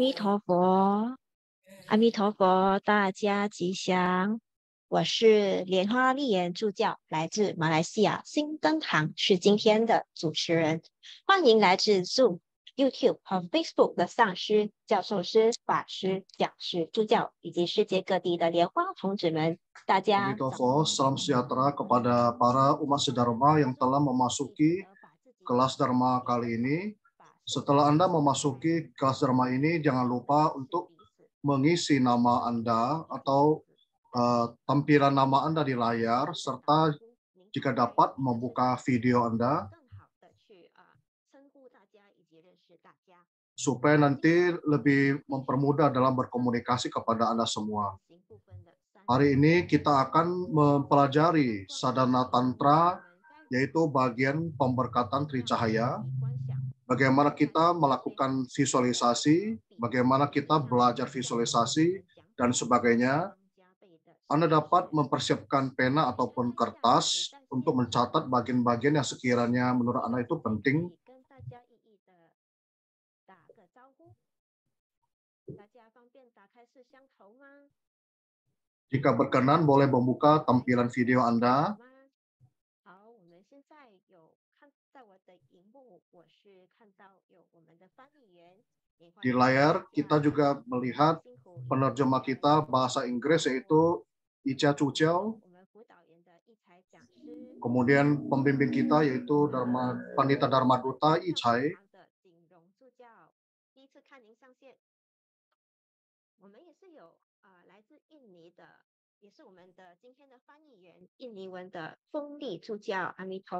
弥陀佛，阿弥陀佛，大家吉祥。我是莲花丽妍助教，来自马来西亚新灯行，是今天的主持人。欢迎来自 Zoom、YouTube 和 Facebook 的上师、教授师、法师、讲师、助教以及世界各地的莲花童子们。大家 Amitofo, salam sejahtera kepada para umat sedharma yang telah memasuki kelas Dharma kali ini. Setelah Anda memasuki kelas Dharma ini, jangan lupa untuk mengisi nama Anda atau tampilan nama Anda di layar, serta jika dapat membuka video Anda, supaya nanti lebih mempermudah dalam berkomunikasi kepada Anda semua. Hari ini kita akan mempelajari Sadhana Tantra, yaitu bagian pemberkatan Tricahaya, bagaimana kita melakukan visualisasi, bagaimana kita belajar visualisasi, dan sebagainya. Anda dapat mempersiapkan pena ataupun kertas untuk mencatat bagian-bagian yang sekiranya menurut Anda itu penting. Jika berkenan, boleh membuka tampilan video Anda. Di layar kita juga melihat penerjemah kita bahasa Inggris, yaitu Icha Chuchel. Kemudian pembimbing kita yaitu Pandita Dharma Duta Ichai.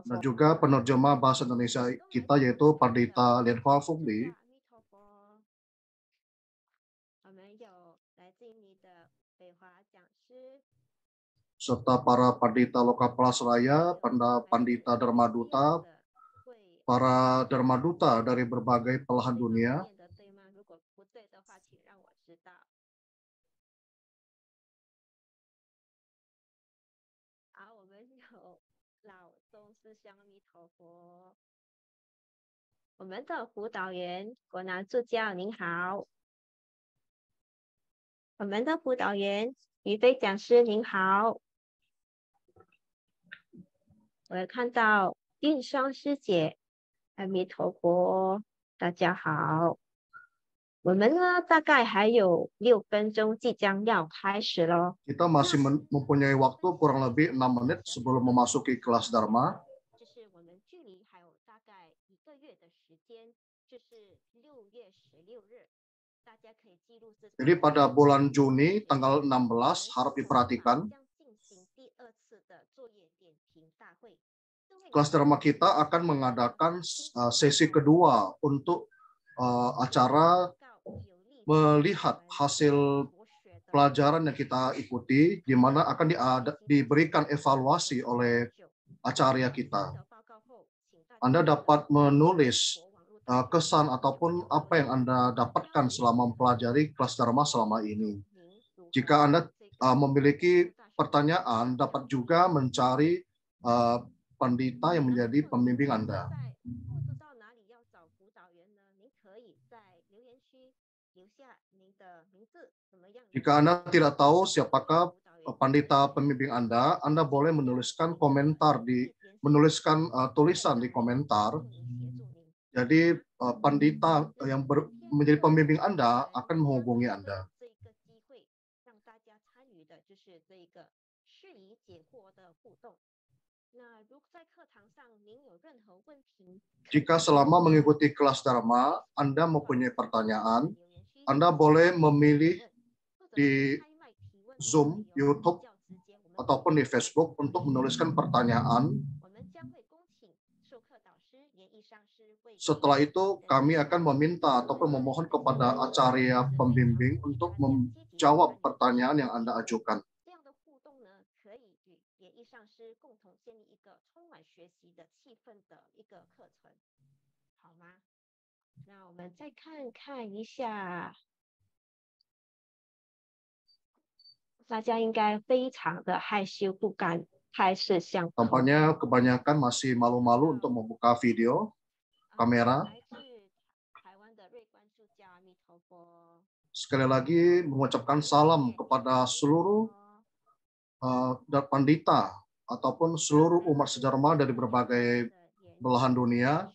Dan juga penerjemah bahasa Indonesia kita yaitu Pandita Lianhua Fungli. Serta para Pandita Lokapalasraya, Pandita Dharma Duta, para Dharma Duta dari berbagai belahan dunia. Kita masih mempunyai waktu kurang lebih 6 menit sebelum memasuki kelas Dharma. Jadi pada bulan Juni tanggal 16 harap diperhatikan. Kelas Dharma kita akan mengadakan sesi kedua untuk acara melihat hasil pelajaran yang kita ikuti, di mana akan diberikan evaluasi oleh acarya kita. Anda dapat menulis kesan ataupun apa yang Anda dapatkan selama mempelajari kelas Dharma selama ini. Jika Anda memiliki pertanyaan, dapat juga mencari pandita yang menjadi pembimbing Anda. Jika Anda tidak tahu siapakah pandita pembimbing Anda boleh menuliskan menuliskan tulisan di komentar. Jadi pandita yang menjadi pembimbing Anda akan menghubungi Anda. Jika selama mengikuti kelas Dharma Anda mempunyai pertanyaan, Anda boleh memilih di Zoom, YouTube, ataupun di Facebook untuk menuliskan pertanyaan. Setelah itu kami akan meminta ataupun memohon kepada acarya pembimbing untuk menjawab pertanyaan yang Anda ajukan. Tampaknya kebanyakan masih malu-malu untuk membuka video kamera. sekali lagi mengucapkan salam kepada seluruh pandita ataupun seluruh umat sejarah dari berbagai belahan dunia.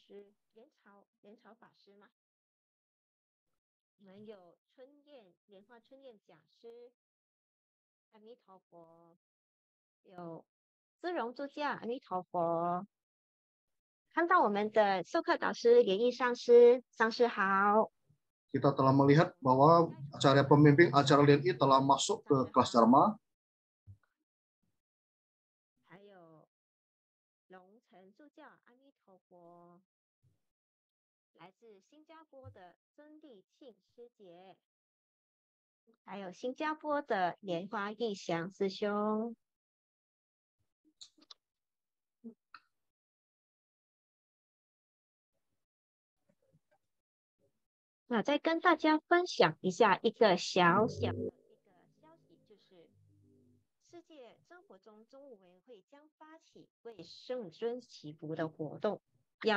Kita telah melihat bahwa acara pembimbing acara LNI telah masuk ke kelas Dharma.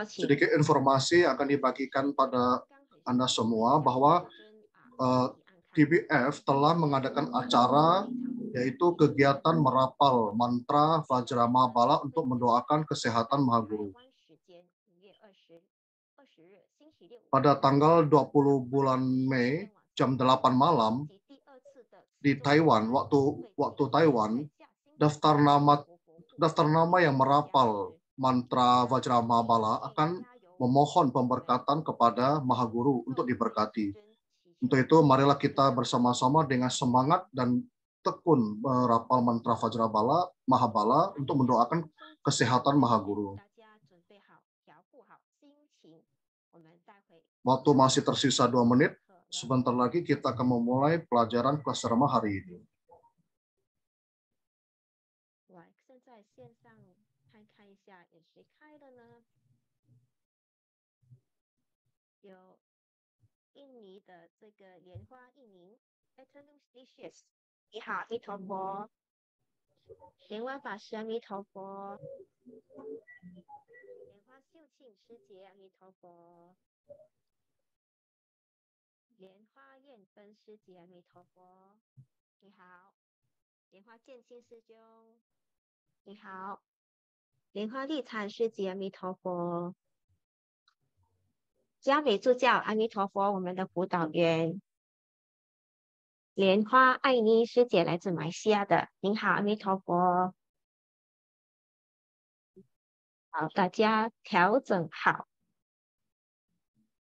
Sedikit informasi akan dibagikan pada Anda semua bahwa TBF telah mengadakan acara yaitu kegiatan merapal mantra Vajramabala untuk mendoakan kesehatan Mahaguru. Pada tanggal 20 bulan Mei jam 8 malam di Taiwan, waktu Taiwan, daftar nama yang merapal mantra Vajramabala akan memohon pemberkatan kepada Mahaguru untuk diberkati. Untuk itu, marilah kita bersama-sama dengan semangat dan tekun merapal mantra Vajramabala, Mahabala untuk mendoakan kesehatan Mahaguru. Waktu masih tersisa 2 menit, sebentar lagi kita akan memulai pelajaran kelas Dharma hari ini.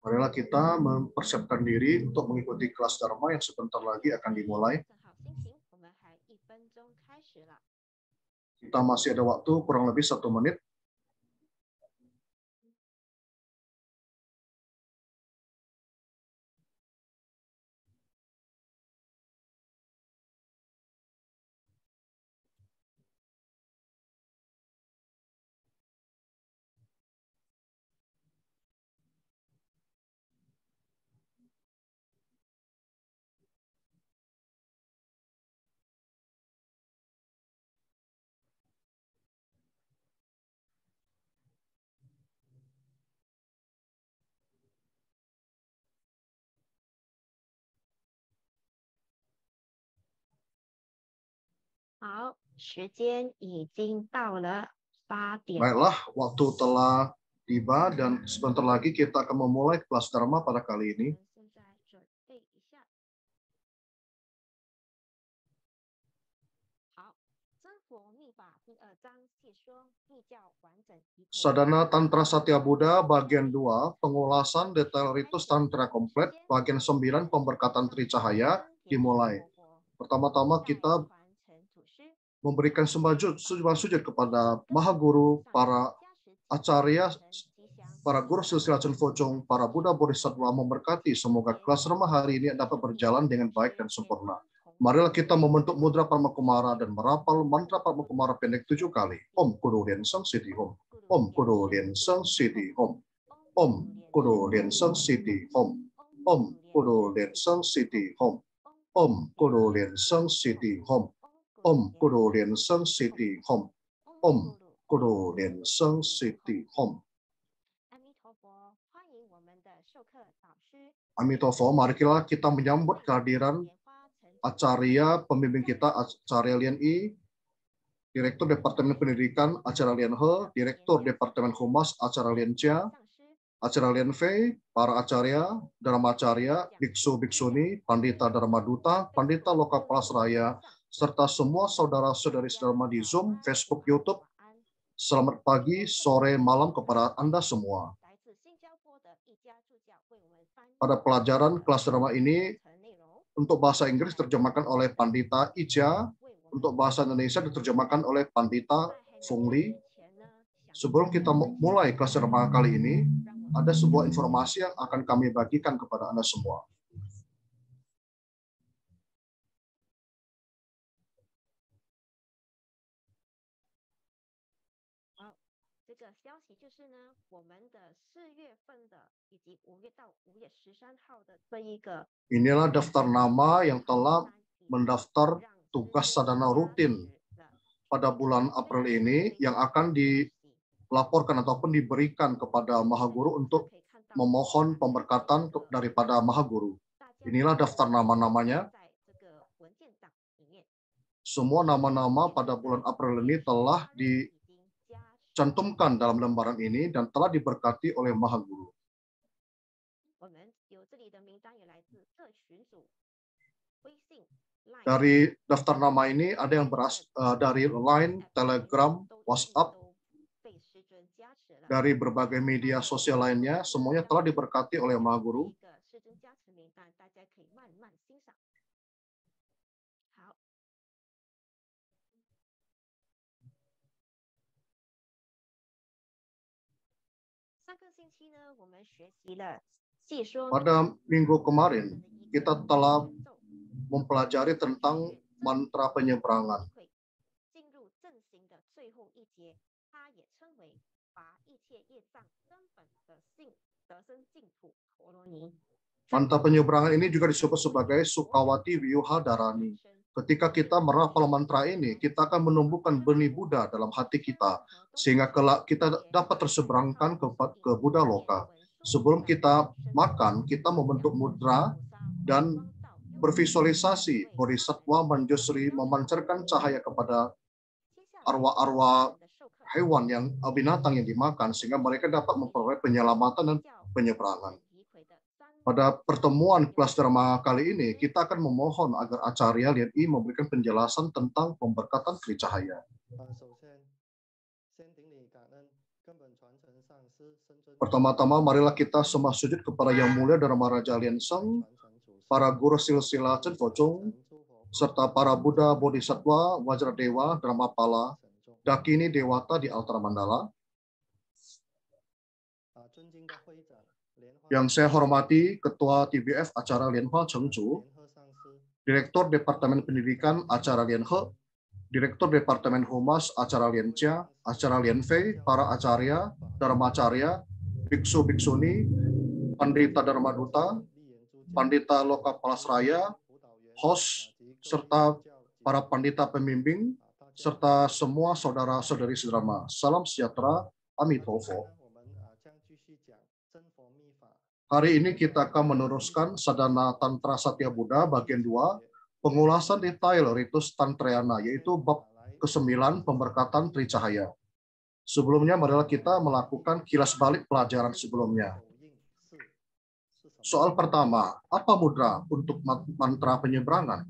Marilah kita mempersiapkan diri untuk mengikuti kelas Dharma yang sebentar lagi akan dimulai. Kita masih ada waktu kurang lebih 1 menit. Baiklah, waktu telah tiba dan sebentar lagi kita akan memulai kelas Dharma pada kali ini. Sadhana Tantra Satya Buddha bagian 2, pengulasan detail ritus Tantra komplit, bagian 9, pemberkatan Tricahaya, dimulai. Pertama-tama kita memberikan sembah sujud kepada Mahaguru, para Acarya, para guru silsilah Chen Focong, para Buddha Bodhisattva memberkati semoga kelas Dharma hari ini dapat berjalan dengan baik dan sempurna. Marilah kita membentuk mudra Padma Kumara dan merapal mantra Padma Kumara pendek 7 kali. Om Kudo Lien Sang Siti Om. Om Kudo Lien Sang Siti Om. Om Kudo Lien Sang Siti Om. Om Kudo Lien Sang Siti Om. Om Kudo Lien Sang Siti Om. Om Kudo Lien Sang Siti Om. Om Kudo Lien Sang Siti Om. Amitofo, marilah kita menyambut kehadiran Acarya pembimbing kita, Acarya Lian I, Direktur Departemen Pendidikan, Acarya Lian He, Direktur Departemen Humas, Acarya Lian Chia, Acarya Lian Fei, para acarya, dharmacarya, biksu biksuni, pandita dharma duta, pandita loka palasraya, serta semua saudara-saudari sedharma di Zoom, Facebook, YouTube. Selamat pagi, sore, malam kepada Anda semua. Pada pelajaran kelas drama ini, untuk bahasa Inggris diterjemahkan oleh Pandita Ija, untuk bahasa Indonesia diterjemahkan oleh Pandita Fung Li. Sebelum kita mulai kelas drama kali ini, ada sebuah informasi yang akan kami bagikan kepada Anda semua. Inilah daftar nama yang telah mendaftar tugas sadana rutin pada bulan April ini yang akan dilaporkan ataupun diberikan kepada Maha Guru untuk memohon pemberkatan daripada Maha Guru. Inilah daftar nama-namanya. Semua nama-nama pada bulan April ini telah dicantumkan dalam lembaran ini dan telah diberkati oleh Maha Guru. Dari daftar nama ini ada yang berasal dari Line, Telegram, WhatsApp, dari berbagai media sosial lainnya, semuanya telah diberkati oleh Maha Guru. Pada minggu kemarin, kita telah mempelajari tentang mantra penyeberangan. Mantra penyeberangan ini juga disebut sebagai Sukawati Wiyuha Dharani. Ketika kita merapal mantra ini, kita akan menumbuhkan benih Buddha dalam hati kita, sehingga kelak kita dapat terseberangkan ke Buddha Loka. Sebelum kita makan, kita membentuk mudra dan bervisualisasi Bodhisattva Manjusri memancarkan cahaya kepada arwah-arwah hewan yang binatang yang dimakan, sehingga mereka dapat memperoleh penyelamatan dan penyeberangan. Pada pertemuan kelas drama kali ini, kita akan memohon agar Acarya Lian I memberikan penjelasan tentang pemberkatan Tricahaya. Pertama-tama, marilah kita semua sujud kepada Yang Mulia Dharma Raja Lian Seng, para guru silsila Chen Focung, serta para Buddha, Bodhisattva, Wajradewa, Dharmapala, Dakini Dewata di Altara Mandala. Yang saya hormati Ketua TBF Acara Lian Hua Cheng Chu, Direktur Departemen Pendidikan Acara Lian He, Direktur Departemen Humas Acara Lian Chia, Acara Lian Fei, para acarya, dharmacarya, biksu biksuni, pandita dharma duta, pandita loka palasraya, host, serta para pandita pembimbing, serta semua saudara-saudari sedrama. Salam sejahtera, Amitofo. Hari ini kita akan meneruskan Sadhana Tantra Satya Buddha bagian 2, pengulasan detail ritus Tantrayana, yaitu bab ke-9 pemberkatan Tricahaya. Sebelumnya, marilah kita melakukan kilas balik pelajaran sebelumnya. Soal pertama, apa mudra untuk mantra penyeberangan?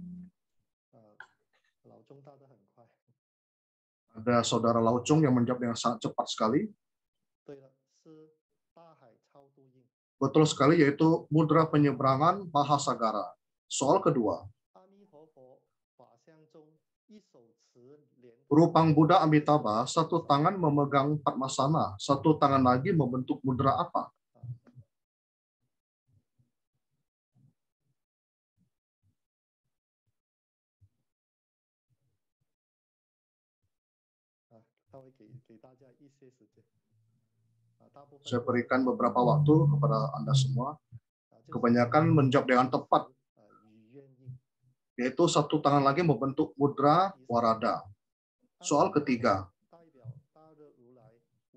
Ada saudara Laucung yang menjawab dengan sangat cepat sekali. Betul sekali, yaitu mudra penyeberangan Mahasagara. Soal kedua, Rupang Buddha Amitabha, satu tangan memegang Padmasana, satu tangan lagi membentuk mudra apa? Saya berikan beberapa waktu kepada Anda semua. Kebanyakan menjawab dengan tepat, yaitu satu tangan lagi membentuk mudra Warada. Soal ketiga,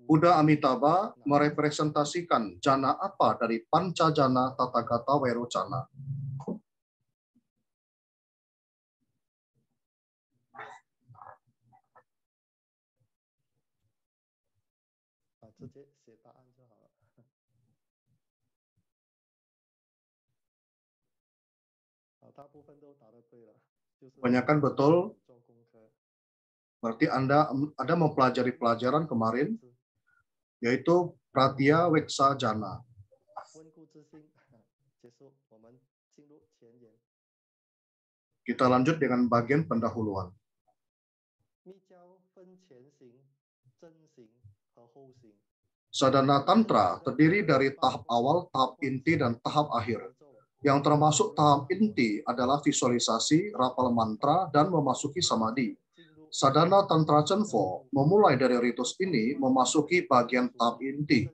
Buddha Amitabha merepresentasikan jana apa dari panca jana Tathagata Vairocana? Kebanyakan betul, berarti Anda mempelajari pelajaran kemarin, yaitu Pratya Weksa Jana. Kita lanjut dengan bagian pendahuluan. Sadhana Tantra terdiri dari tahap awal, tahap inti, dan tahap akhir. Yang termasuk tahap inti adalah visualisasi, rapal mantra, dan memasuki samadhi. Sadhana Tantra Chenpo memulai dari ritus ini memasuki bagian tahap inti.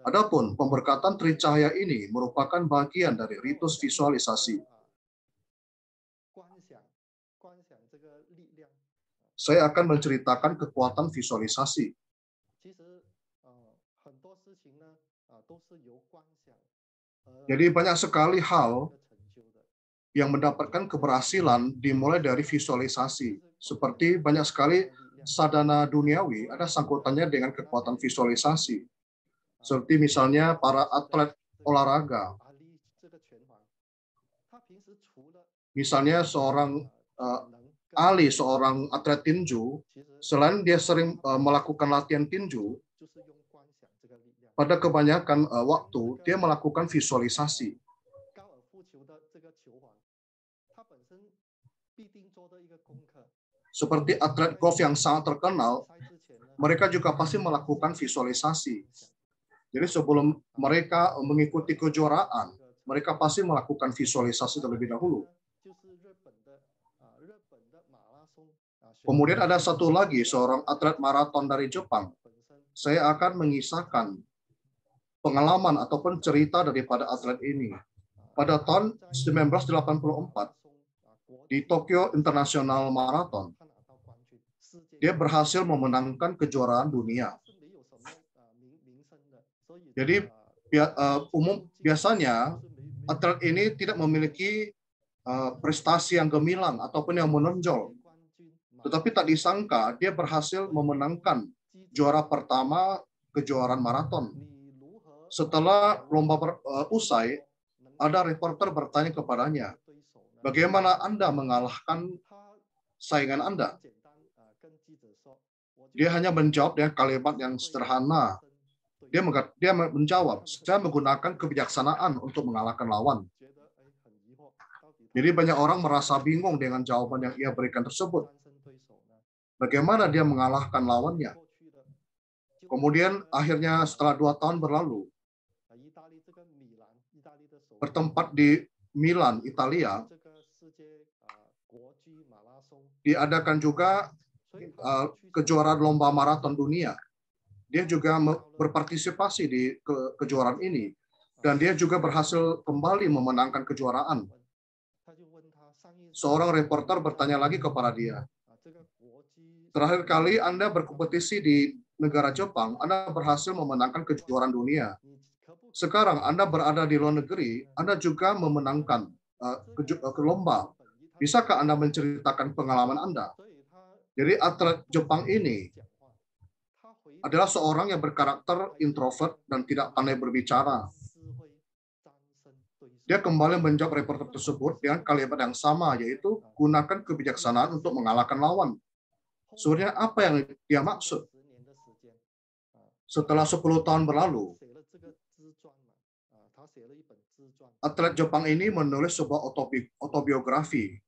Adapun pemberkatan tricahaya ini merupakan bagian dari ritus visualisasi. Saya akan menceritakan kekuatan visualisasi. Jadi banyak sekali hal yang mendapatkan keberhasilan dimulai dari visualisasi. Seperti banyak sekali sadhana duniawi ada sangkutannya dengan kekuatan visualisasi. Seperti misalnya para atlet olahraga. Misalnya seorang seorang atlet tinju, selain dia sering melakukan latihan tinju, pada kebanyakan waktu dia melakukan visualisasi. Seperti atlet golf yang sangat terkenal, mereka juga pasti melakukan visualisasi. Jadi sebelum mereka mengikuti kejuaraan, mereka pasti melakukan visualisasi terlebih dahulu. Kemudian ada satu lagi, seorang atlet maraton dari Jepang. Saya akan mengisahkan pengalaman ataupun cerita daripada atlet ini. Pada tahun 1984, di Tokyo International Marathon, dia berhasil memenangkan kejuaraan dunia. Jadi biasanya atlet ini tidak memiliki prestasi yang gemilang ataupun yang menonjol. Tetapi tak disangka dia berhasil memenangkan juara pertama kejuaraan maraton. Setelah lomba usai, ada reporter bertanya kepadanya, bagaimana Anda mengalahkan saingan Anda? Dia hanya menjawab dengan kalimat yang sederhana. Dia menjawab, saya menggunakan kebijaksanaan untuk mengalahkan lawan. Jadi banyak orang merasa bingung dengan jawaban yang ia berikan tersebut. Bagaimana dia mengalahkan lawannya? Kemudian akhirnya setelah 2 tahun berlalu, bertempat di Milan, Italia, diadakan juga kejuaraan lomba maraton dunia. Dia juga berpartisipasi di kejuaraan ini, dan dia juga berhasil kembali memenangkan kejuaraan. Seorang reporter bertanya lagi kepada dia, terakhir kali Anda berkompetisi di negara Jepang, Anda berhasil memenangkan kejuaraan dunia. Sekarang Anda berada di luar negeri, Anda juga memenangkan lomba. Bisakah Anda menceritakan pengalaman Anda? Jadi atlet Jepang ini adalah seorang yang berkarakter introvert dan tidak pandai berbicara. Dia kembali menjawab reporter tersebut dengan kalimat yang sama, yaitu gunakan kebijaksanaan untuk mengalahkan lawan. Sebenarnya apa yang dia maksud? Setelah 10 tahun berlalu, atlet Jepang ini menulis sebuah autobiografi.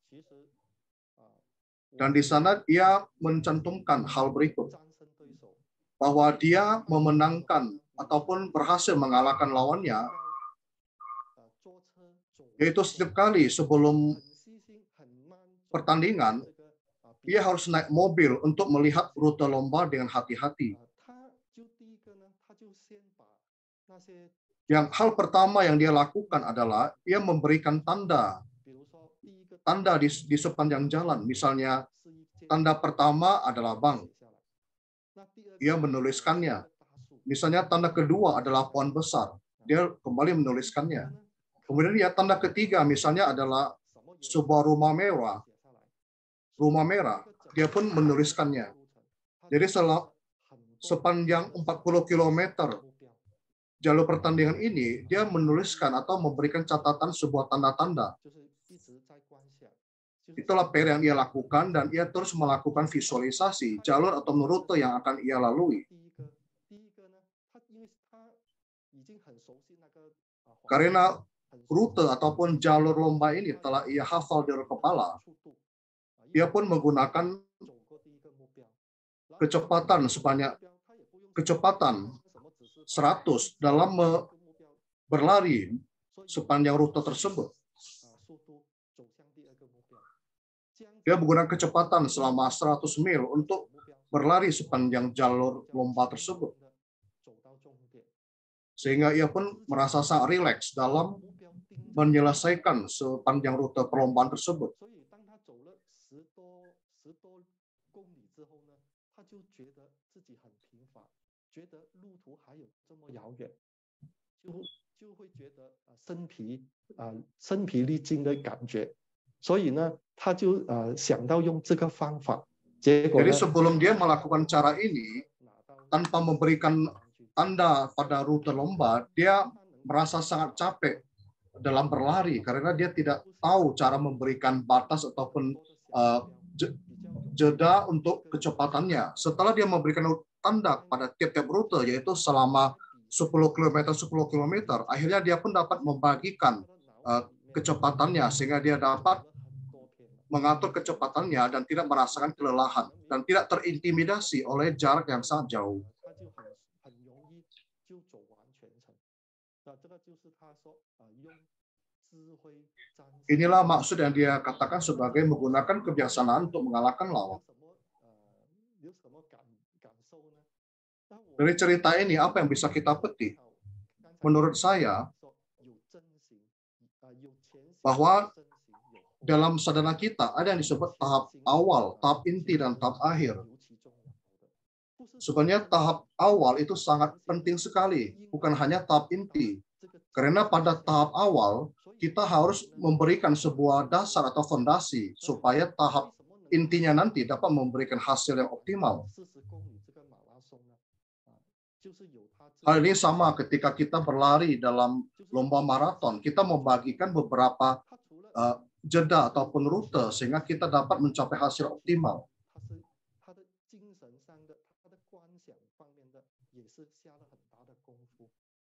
Dan di sana ia mencantumkan hal berikut, bahwa dia memenangkan ataupun berhasil mengalahkan lawannya, yaitu setiap kali sebelum pertandingan, ia harus naik mobil untuk melihat rute lomba dengan hati-hati. Yang hal pertama yang dia lakukan adalah ia memberikan tanda di sepanjang jalan. Misalnya, tanda pertama adalah bank. Ia menuliskannya. Misalnya tanda kedua adalah pohon besar, dia kembali menuliskannya. Kemudian ya tanda ketiga misalnya adalah sebuah rumah merah, dia pun menuliskannya. Jadi sepanjang 40 kilometer jalur pertandingan ini, dia menuliskan atau memberikan catatan sebuah tanda-tanda. Itulah PR yang ia lakukan, dan ia terus melakukan visualisasi jalur atau rute yang akan ia lalui. Karena rute ataupun jalur lomba ini telah ia hafal di kepala, ia pun menggunakan kecepatan 100 dalam berlari sepanjang rute tersebut. Dia menggunakan kecepatan selama 100 mil untuk berlari sepanjang jalur lomba tersebut. Sehingga ia pun merasa sangat rileks dalam menyelesaikan sepanjang rute perlombaan tersebut. Jadi sebelum dia melakukan cara ini, tanpa memberikan tanda pada rute lomba, dia merasa sangat capek dalam berlari karena dia tidak tahu cara memberikan batas ataupun jeda untuk kecepatannya. Setelah dia memberikan tanda pada tiap-tiap rute, yaitu selama 10 km, 10 km, akhirnya dia pun dapat membagikan kecepatannya sehingga dia dapat mengatur kecepatannya dan tidak merasakan kelelahan dan tidak terintimidasi oleh jarak yang sangat jauh. Inilah maksud yang dia katakan sebagai menggunakan kebiasaan untuk mengalahkan lawan. Dari cerita ini, apa yang bisa kita petik? Menurut saya, bahwa dalam sadana kita ada yang disebut tahap awal, tahap inti, dan tahap akhir. Sebenarnya tahap awal itu sangat penting sekali, bukan hanya tahap inti. Karena pada tahap awal, kita harus memberikan sebuah dasar atau fondasi supaya tahap intinya nanti dapat memberikan hasil yang optimal. Hal ini sama ketika kita berlari dalam lomba maraton, kita membagikan beberapa jeda ataupun rute sehingga kita dapat mencapai hasil optimal.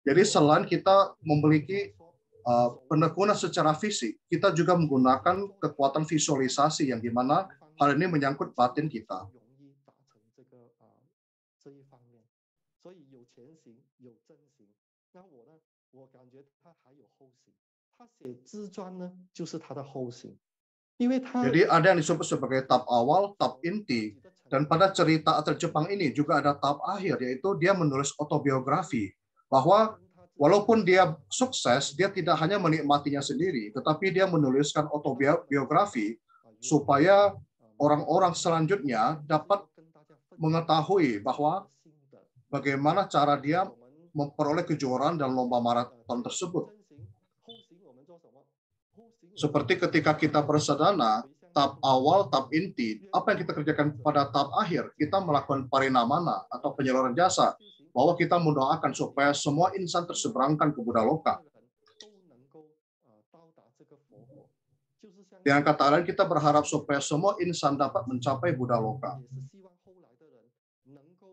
Jadi selain kita memiliki penekunan secara fisik, kita juga menggunakan kekuatan visualisasi yang dimana hal ini menyangkut batin kita. Jadi ada yang disebut sebagai tahap awal, tahap inti, dan pada cerita atlet Jepang ini juga ada tahap akhir, yaitu dia menulis autobiografi, bahwa walaupun dia sukses, dia tidak hanya menikmatinya sendiri, tetapi dia menuliskan autobiografi supaya orang-orang selanjutnya dapat mengetahui bahwa bagaimana cara dia memperoleh kejuaraan dalam lomba maraton tersebut. Seperti ketika kita bersadana, tahap awal, tahap inti, apa yang kita kerjakan pada tahap akhir, kita melakukan parinamana atau penyaluran jasa, bahwa kita mendoakan supaya semua insan terseberangkan ke Buddha Loka. Dengan kata lain, kita berharap supaya semua insan dapat mencapai Buddha Loka.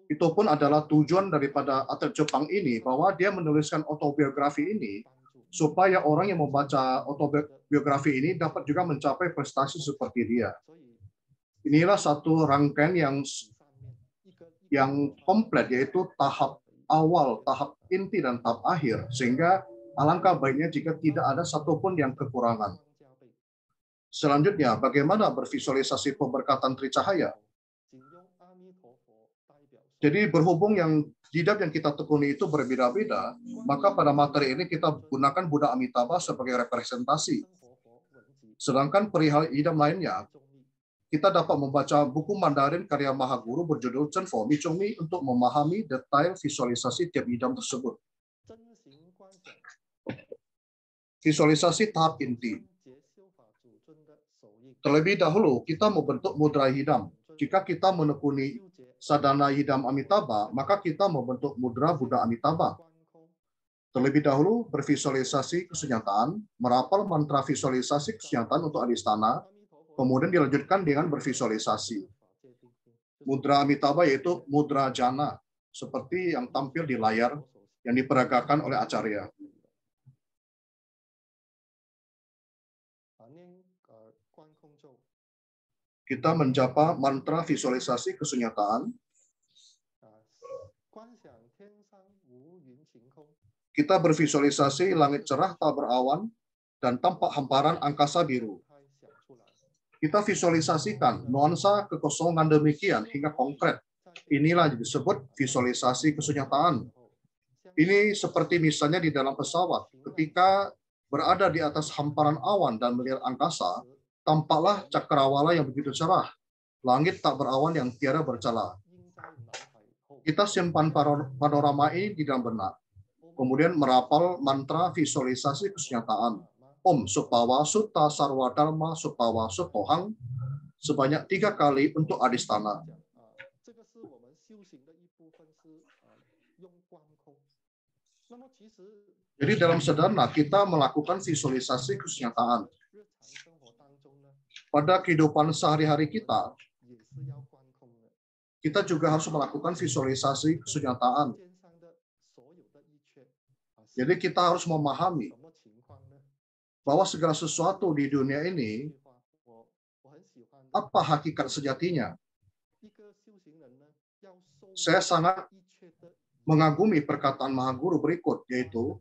Itu pun adalah tujuan daripada atlet Jepang ini, bahwa dia menuliskan autobiografi ini supaya orang yang membaca autobiografi ini dapat juga mencapai prestasi seperti dia. Inilah satu rangkaian yang komplit, yaitu tahap awal, tahap inti, dan tahap akhir. Sehingga alangkah baiknya jika tidak ada satupun yang kekurangan. Selanjutnya, bagaimana bervisualisasi pemberkatan Tricahaya? Jadi berhubung yang jidab yang kita tekuni itu berbeda-beda, maka pada materi ini kita gunakan Buddha Amitabha sebagai representasi. Sedangkan perihal idam lainnya, kita dapat membaca buku Mandarin karya Mahaguru berjudul Chen Fo Mi Chong Mi untuk memahami detail visualisasi tiap idam tersebut. Visualisasi tahap inti. Terlebih dahulu, kita membentuk mudra hidam. Jika kita menekuni sadhana hidam Amitabha, maka kita membentuk mudra Buddha Amitabha. Terlebih dahulu, bervisualisasi kesunyataan, merapal mantra visualisasi kesunyataan untuk adhisthana, kemudian dilanjutkan dengan bervisualisasi. Mudra Amitabha yaitu mudra jana, seperti yang tampil di layar yang diperagakan oleh Acarya. Kita menjapa mantra visualisasi kesunyataan. Kita bervisualisasi langit cerah tak berawan dan tampak hamparan angkasa biru. Kita visualisasikan nuansa kekosongan demikian hingga konkret. Inilah yang disebut visualisasi kesunyataan. Ini seperti misalnya di dalam pesawat, ketika berada di atas hamparan awan dan melihat angkasa, tampaklah cakrawala yang begitu cerah, langit tak berawan yang tiada bercela. Kita simpan panorama ini di dalam benak, kemudian merapal mantra visualisasi kesunyataan. Om Supawa Sutta Sarwa Dharma Supawa Sutohang sebanyak 3 kali untuk adhisthana. Jadi dalam sadhana kita melakukan visualisasi kesunyataan. Pada kehidupan sehari-hari kita juga harus melakukan visualisasi kesunyataan. Jadi kita harus memahami bahwa segala sesuatu di dunia ini, apa hakikat sejatinya. Saya sangat mengagumi perkataan Mahaguru berikut, yaitu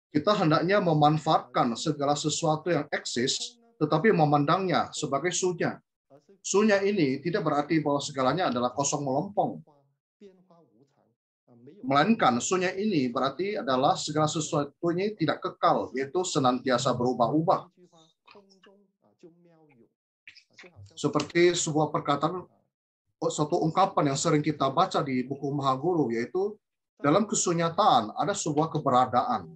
kita hendaknya memanfaatkan segala sesuatu yang eksis, tetapi memandangnya sebagai sunya. Sunya ini tidak berarti bahwa segalanya adalah kosong melompong. Melainkan sunya ini berarti adalah segala sesuatu ini tidak kekal, yaitu senantiasa berubah-ubah. Seperti sebuah perkataan, suatu ungkapan yang sering kita baca di buku Mahaguru, yaitu dalam kesunyataan ada sebuah keberadaan.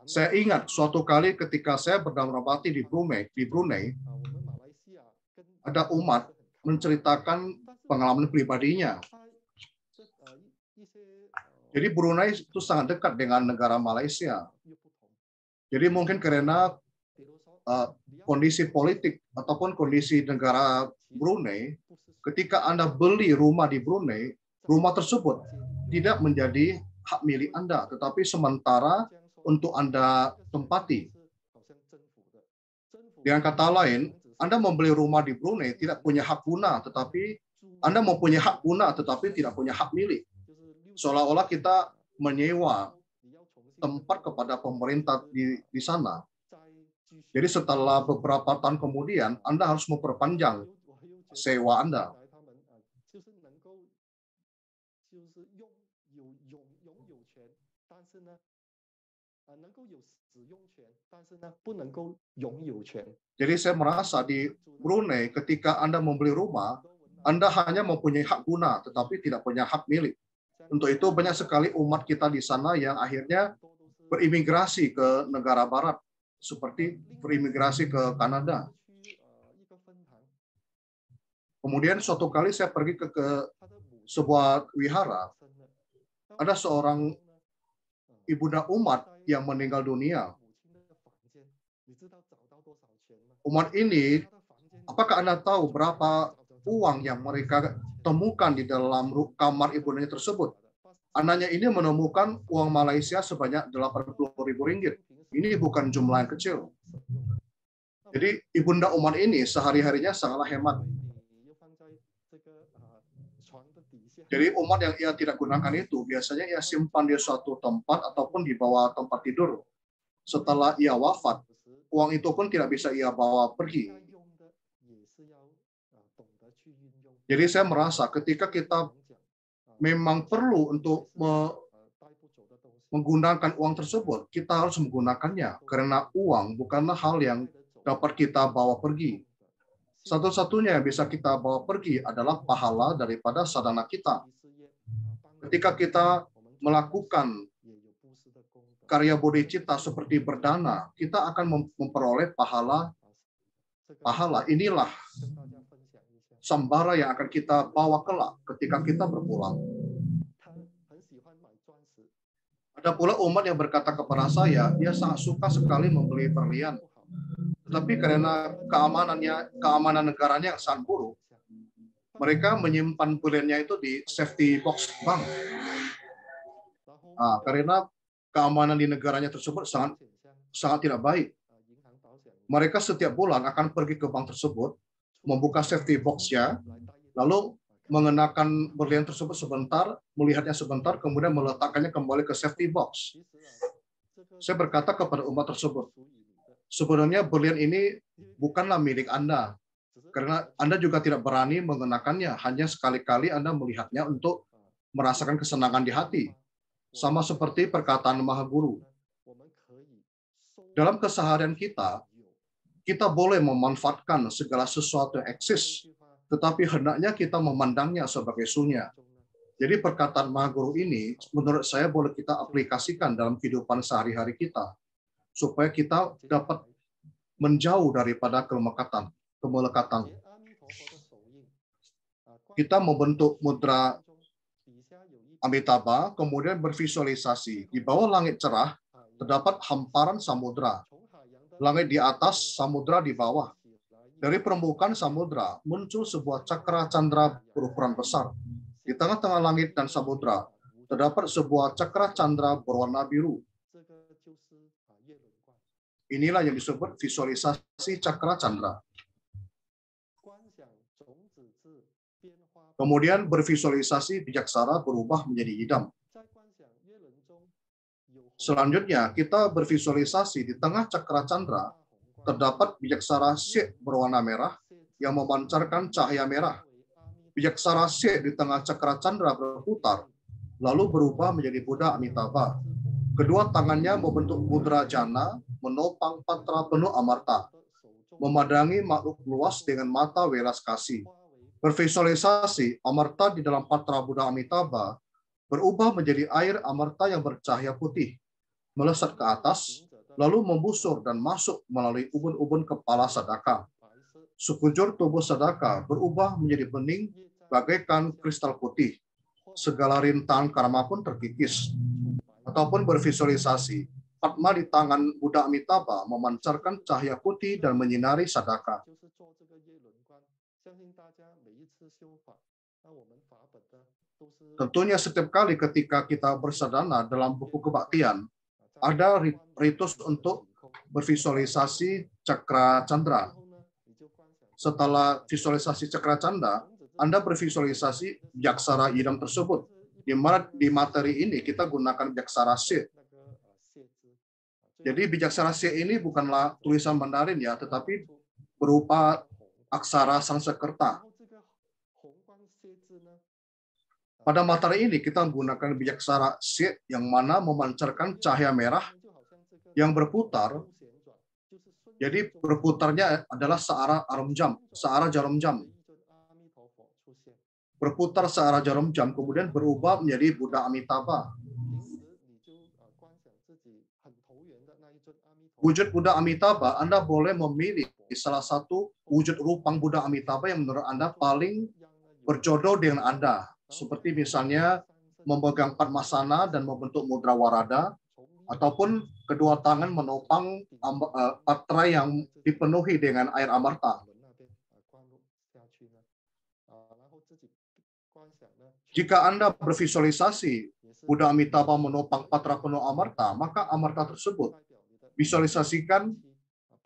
Saya ingat suatu kali ketika saya berdamrabati di Brunei, ada umat menceritakan pengalaman pribadinya. Jadi Brunei itu sangat dekat dengan negara Malaysia. Jadi mungkin karena kondisi politik ataupun kondisi negara Brunei, ketika Anda beli rumah di Brunei, rumah tersebut tidak menjadi hak milik Anda, tetapi sementara untuk Anda tempati. Dengan kata lain, Anda membeli rumah di Brunei tidak punya hak guna, tetapi Anda mempunyai hak guna, tetapi tidak punya hak milik. Seolah-olah kita menyewa tempat kepada pemerintah di sana. Jadi setelah beberapa tahun kemudian, Anda harus memperpanjang sewa Anda. Jadi saya merasa di Brunei ketika Anda membeli rumah, Anda hanya mempunyai hak guna, tetapi tidak punya hak milik. Untuk itu banyak sekali umat kita di sana yang akhirnya berimigrasi ke negara barat, seperti berimigrasi ke Kanada. Kemudian suatu kali saya pergi ke sebuah wihara, ada seorang ibunda umat yang meninggal dunia. Umat ini, apakah Anda tahu berapa uang yang mereka temukan di dalam kamar ibundanya tersebut? Anaknya ini menemukan uang Malaysia sebanyak 80.000 ringgit. Ini bukan jumlah yang kecil. Jadi ibunda umat ini sehari-harinya sangatlah hemat. Jadi umat yang ia tidak gunakan itu biasanya ia simpan di suatu tempat ataupun di bawah tempat tidur. Setelah ia wafat, uang itu pun tidak bisa ia bawa pergi. Jadi saya merasa ketika kita memang perlu untuk menggunakan uang tersebut, kita harus menggunakannya karena uang bukanlah hal yang dapat kita bawa pergi. Satu-satunya yang bisa kita bawa pergi adalah pahala daripada sadhana kita. Ketika kita melakukan karya bodhicitta seperti berdana, kita akan memperoleh pahala. Pahala inilah sambara yang akan kita bawa kelak ketika kita berpulang. Ada pula umat yang berkata kepada saya, dia sangat suka sekali membeli berlian. Tetapi karena keamanan negaranya yang sangat buruk, mereka menyimpan berliannya itu di safety box bank. Karena keamanan di negaranya tersebut sangat tidak baik. Mereka setiap bulan akan pergi ke bank tersebut, membuka safety box-nya, lalu mengenakan berlian tersebut sebentar, melihatnya sebentar, kemudian meletakkannya kembali ke safety box. Saya berkata kepada umat tersebut, sebenarnya berlian ini bukanlah milik Anda, karena Anda juga tidak berani mengenakannya, hanya sekali-kali Anda melihatnya untuk merasakan kesenangan di hati. Sama seperti perkataan Maha Guru. Dalam keseharian kita boleh memanfaatkan segala sesuatu yang eksis, tetapi hendaknya kita memandangnya sebagai sunya. Jadi perkataan Maha Guru ini, menurut saya boleh kita aplikasikan dalam kehidupan sehari-hari kita, supaya kita dapat menjauh daripada kemelekatan. Kita membentuk mudra Amitabha, kemudian bervisualisasi. Di bawah langit cerah, terdapat hamparan samudra. Langit di atas, samudra di bawah. Dari permukaan samudra, muncul sebuah cakra candra berukuran besar. Di tengah-tengah langit dan samudra, terdapat sebuah cakra candra berwarna biru. Inilah yang disebut visualisasi cakra candra. Kemudian bervisualisasi bijaksana berubah menjadi hitam. Selanjutnya, kita bervisualisasi di tengah cakra candra, terdapat bijaksana syek berwarna merah yang memancarkan cahaya merah. Bijaksana syek di tengah cakra candra berputar, lalu berubah menjadi Buddha Amitabha. Kedua tangannya membentuk mudra jana, menopang patra penuh amarta, memandangi makhluk luas dengan mata welas kasih. Bervisualisasi amarta di dalam patra Buddha Amitabha berubah menjadi air amarta yang bercahaya putih, melesat ke atas, lalu membusur dan masuk melalui ubun-ubun kepala Sadaka. Sekujur tubuh Sadaka berubah menjadi bening bagaikan kristal putih. Segala rintang karma pun terkikis. Ataupun bervisualisasi, Padma di tangan Buddha Amitabha memancarkan cahaya putih dan menyinari Sadaka. Tentunya setiap kali ketika kita bersadana dalam buku kebaktian, ada ritus untuk bervisualisasi cakra candra. Setelah visualisasi cakra candra, Anda bervisualisasi bijaksana idam tersebut. Di mana di materi ini kita gunakan bijaksana syek. Jadi bijaksana syek ini bukanlah tulisan Mandarin ya, tetapi berupa aksara Sanskerta. Pada materi ini kita menggunakan bijaksana syek yang mana memancarkan cahaya merah yang berputar. Jadi berputarnya adalah searah jarum jam. Berputar searah jarum jam, kemudian berubah menjadi Buddha Amitabha. Wujud Buddha Amitabha, Anda boleh memilih salah satu wujud rupang Buddha Amitabha yang menurut Anda paling berjodoh dengan Anda. Seperti misalnya memegang Padmasana dan membentuk mudra warada, ataupun kedua tangan menopang patra yang dipenuhi dengan air amarta. Jika Anda bervisualisasi Buddha Amitabha menopang patra penuh amarta, maka amarta tersebut visualisasikan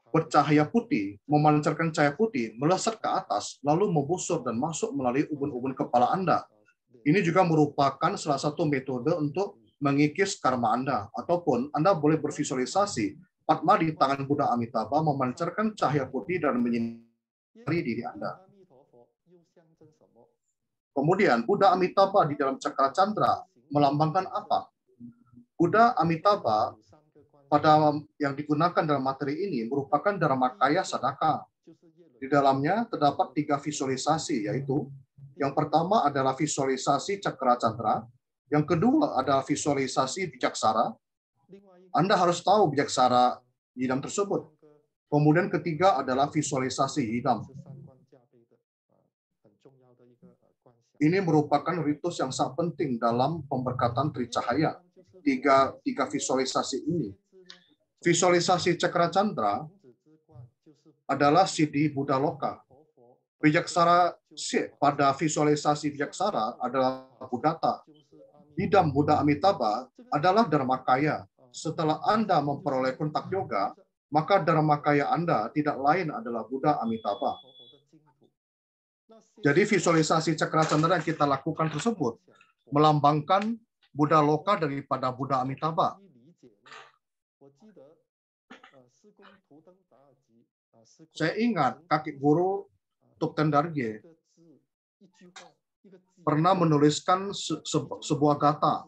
bercahaya putih, memancarkan cahaya putih, melesat ke atas, lalu membusur dan masuk melalui ubun-ubun kepala Anda. Ini juga merupakan salah satu metode untuk mengikis karma Anda. Ataupun Anda boleh bervisualisasi Padma di tangan Buddha Amitabha memancarkan cahaya putih dan menyinari diri Anda. Kemudian Buddha Amitabha di dalam cakra candra melambangkan apa? Buddha Amitabha pada yang digunakan dalam materi ini merupakan Dharmakaya Sadaka. Di dalamnya terdapat 3 visualisasi, yaitu yang pertama adalah visualisasi cakra candra, yang kedua adalah visualisasi bijaksara. Anda harus tahu bijaksara Yidam tersebut. Kemudian ketiga adalah visualisasi Yidam. Ini merupakan ritus yang sangat penting dalam pemberkatan Tricahaya. Tiga visualisasi ini. Visualisasi cakra candra adalah Siddhi Buddha Loka. Bijaksara pada visualisasi bijaksara adalah Buddhata. Yidam Buddha Amitabha adalah Dharmakaya. Setelah Anda memperoleh kontak yoga, maka Dharmakaya Anda tidak lain adalah Buddha Amitabha. Jadi visualisasi cakra candra yang kita lakukan tersebut melambangkan Buddha Loka daripada Buddha Amitabha. Saya ingat kakek guru Tupten Darge pernah menuliskan sebuah kata.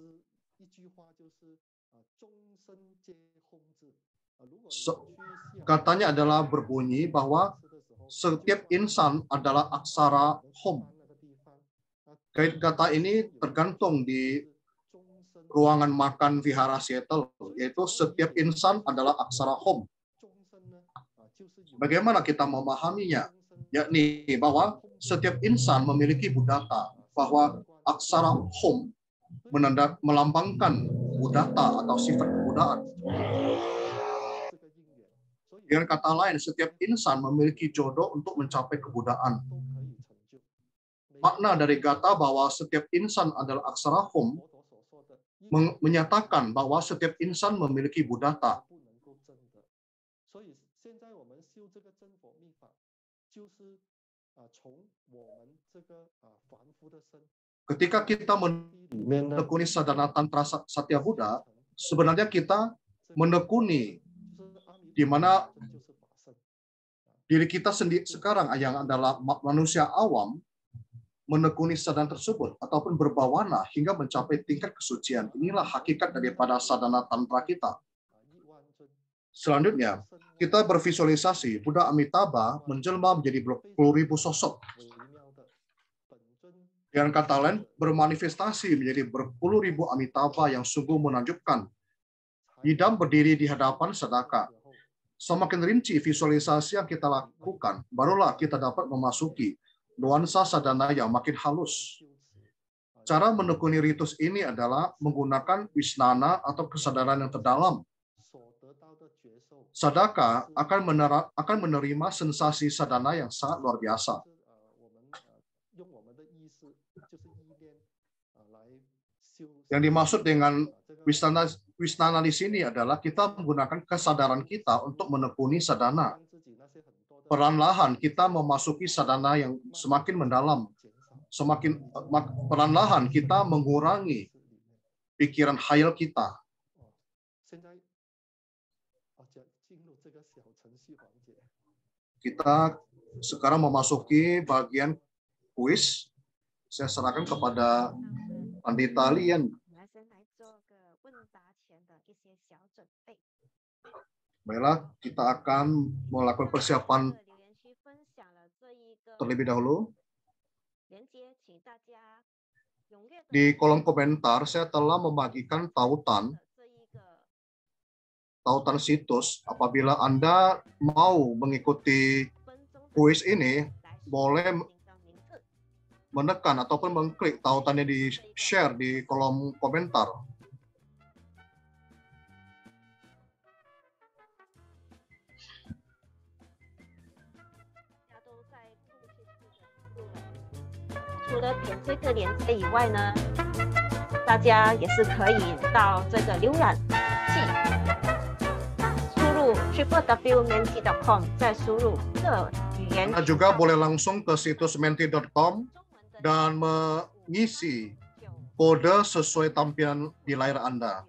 Katanya adalah berbunyi bahwa setiap insan adalah aksara Hom. Kata ini tergantung di ruangan makan Vihara Seattle, yaitu setiap insan adalah aksara Hom. Bagaimana kita memahaminya? Yakni bahwa setiap insan memiliki buddhata, bahwa aksara Hom melambangkan buddhata atau sifat kebudaan. Dengan kata lain, setiap insan memiliki jodoh untuk mencapai kebudaan. Makna dari kata bahwa setiap insan adalah aksara Hom menyatakan bahwa setiap insan memiliki buddhata. Ketika kita menekuni sadhana tantra Satya Buddha, sebenarnya kita menekuni di mana diri kita sendiri sekarang yang adalah manusia awam menekuni sadhana tersebut ataupun berbawana hingga mencapai tingkat kesucian. Inilah hakikat daripada sadhana tantra kita. Selanjutnya, kita bervisualisasi Buddha Amitabha menjelma menjadi berpuluh-ribu sosok. Dengan kata lain, bermanifestasi menjadi berpuluh-ribu Amitabha yang sungguh menakjubkan. Yidam berdiri di hadapan Sadaka. Semakin rinci visualisasi yang kita lakukan, barulah kita dapat memasuki nuansa sadhana yang makin halus. Cara menekuni ritus ini adalah menggunakan wisnana atau kesadaran yang terdalam. Sadaka akan menerima sensasi sadhana yang sangat luar biasa. Yang dimaksud dengan wisnana di sini adalah kita menggunakan kesadaran kita untuk menekuni sadhana. Perlahan-lahan kita memasuki sadhana yang semakin mendalam. Perlahan-lahan kita mengurangi pikiran khayal kita. Kita sekarang memasuki bagian kuis. Saya serahkan kepada Pandita Lian. Baiklah, kita akan melakukan persiapan terlebih dahulu. Di kolom komentar saya telah membagikan tautan situs. Apabila Anda mau mengikuti kuis ini, boleh menekan ataupun mengklik tautannya di share di kolom komentar.除了点这个链接以外呢，大家也是可以到这个浏览器输入 www.menti.com， 再输入各语言。 Anda juga boleh langsung ke situs menti.com dan mengisi kode sesuai tampilan di layar Anda.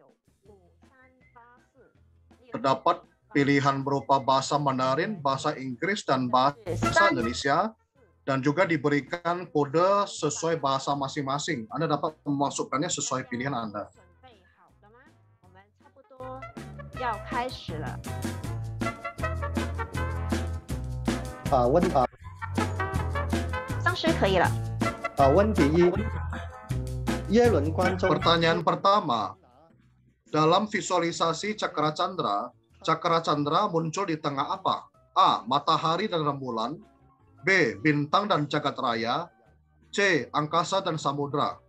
Terdapat pilihan berupa bahasa Mandarin, bahasa Inggris, dan bahasa Indonesia. Dan juga diberikan kode sesuai bahasa masing-masing. Anda dapat memasukkannya sesuai pilihan Anda. 上师可以了。问题一，耶伦关中。 Pertanyaan pertama, dalam visualisasi Cakra Chandra muncul di tengah apa? A. Matahari dan rembulan. B. Bintang dan jagat raya. C. Angkasa dan samudra.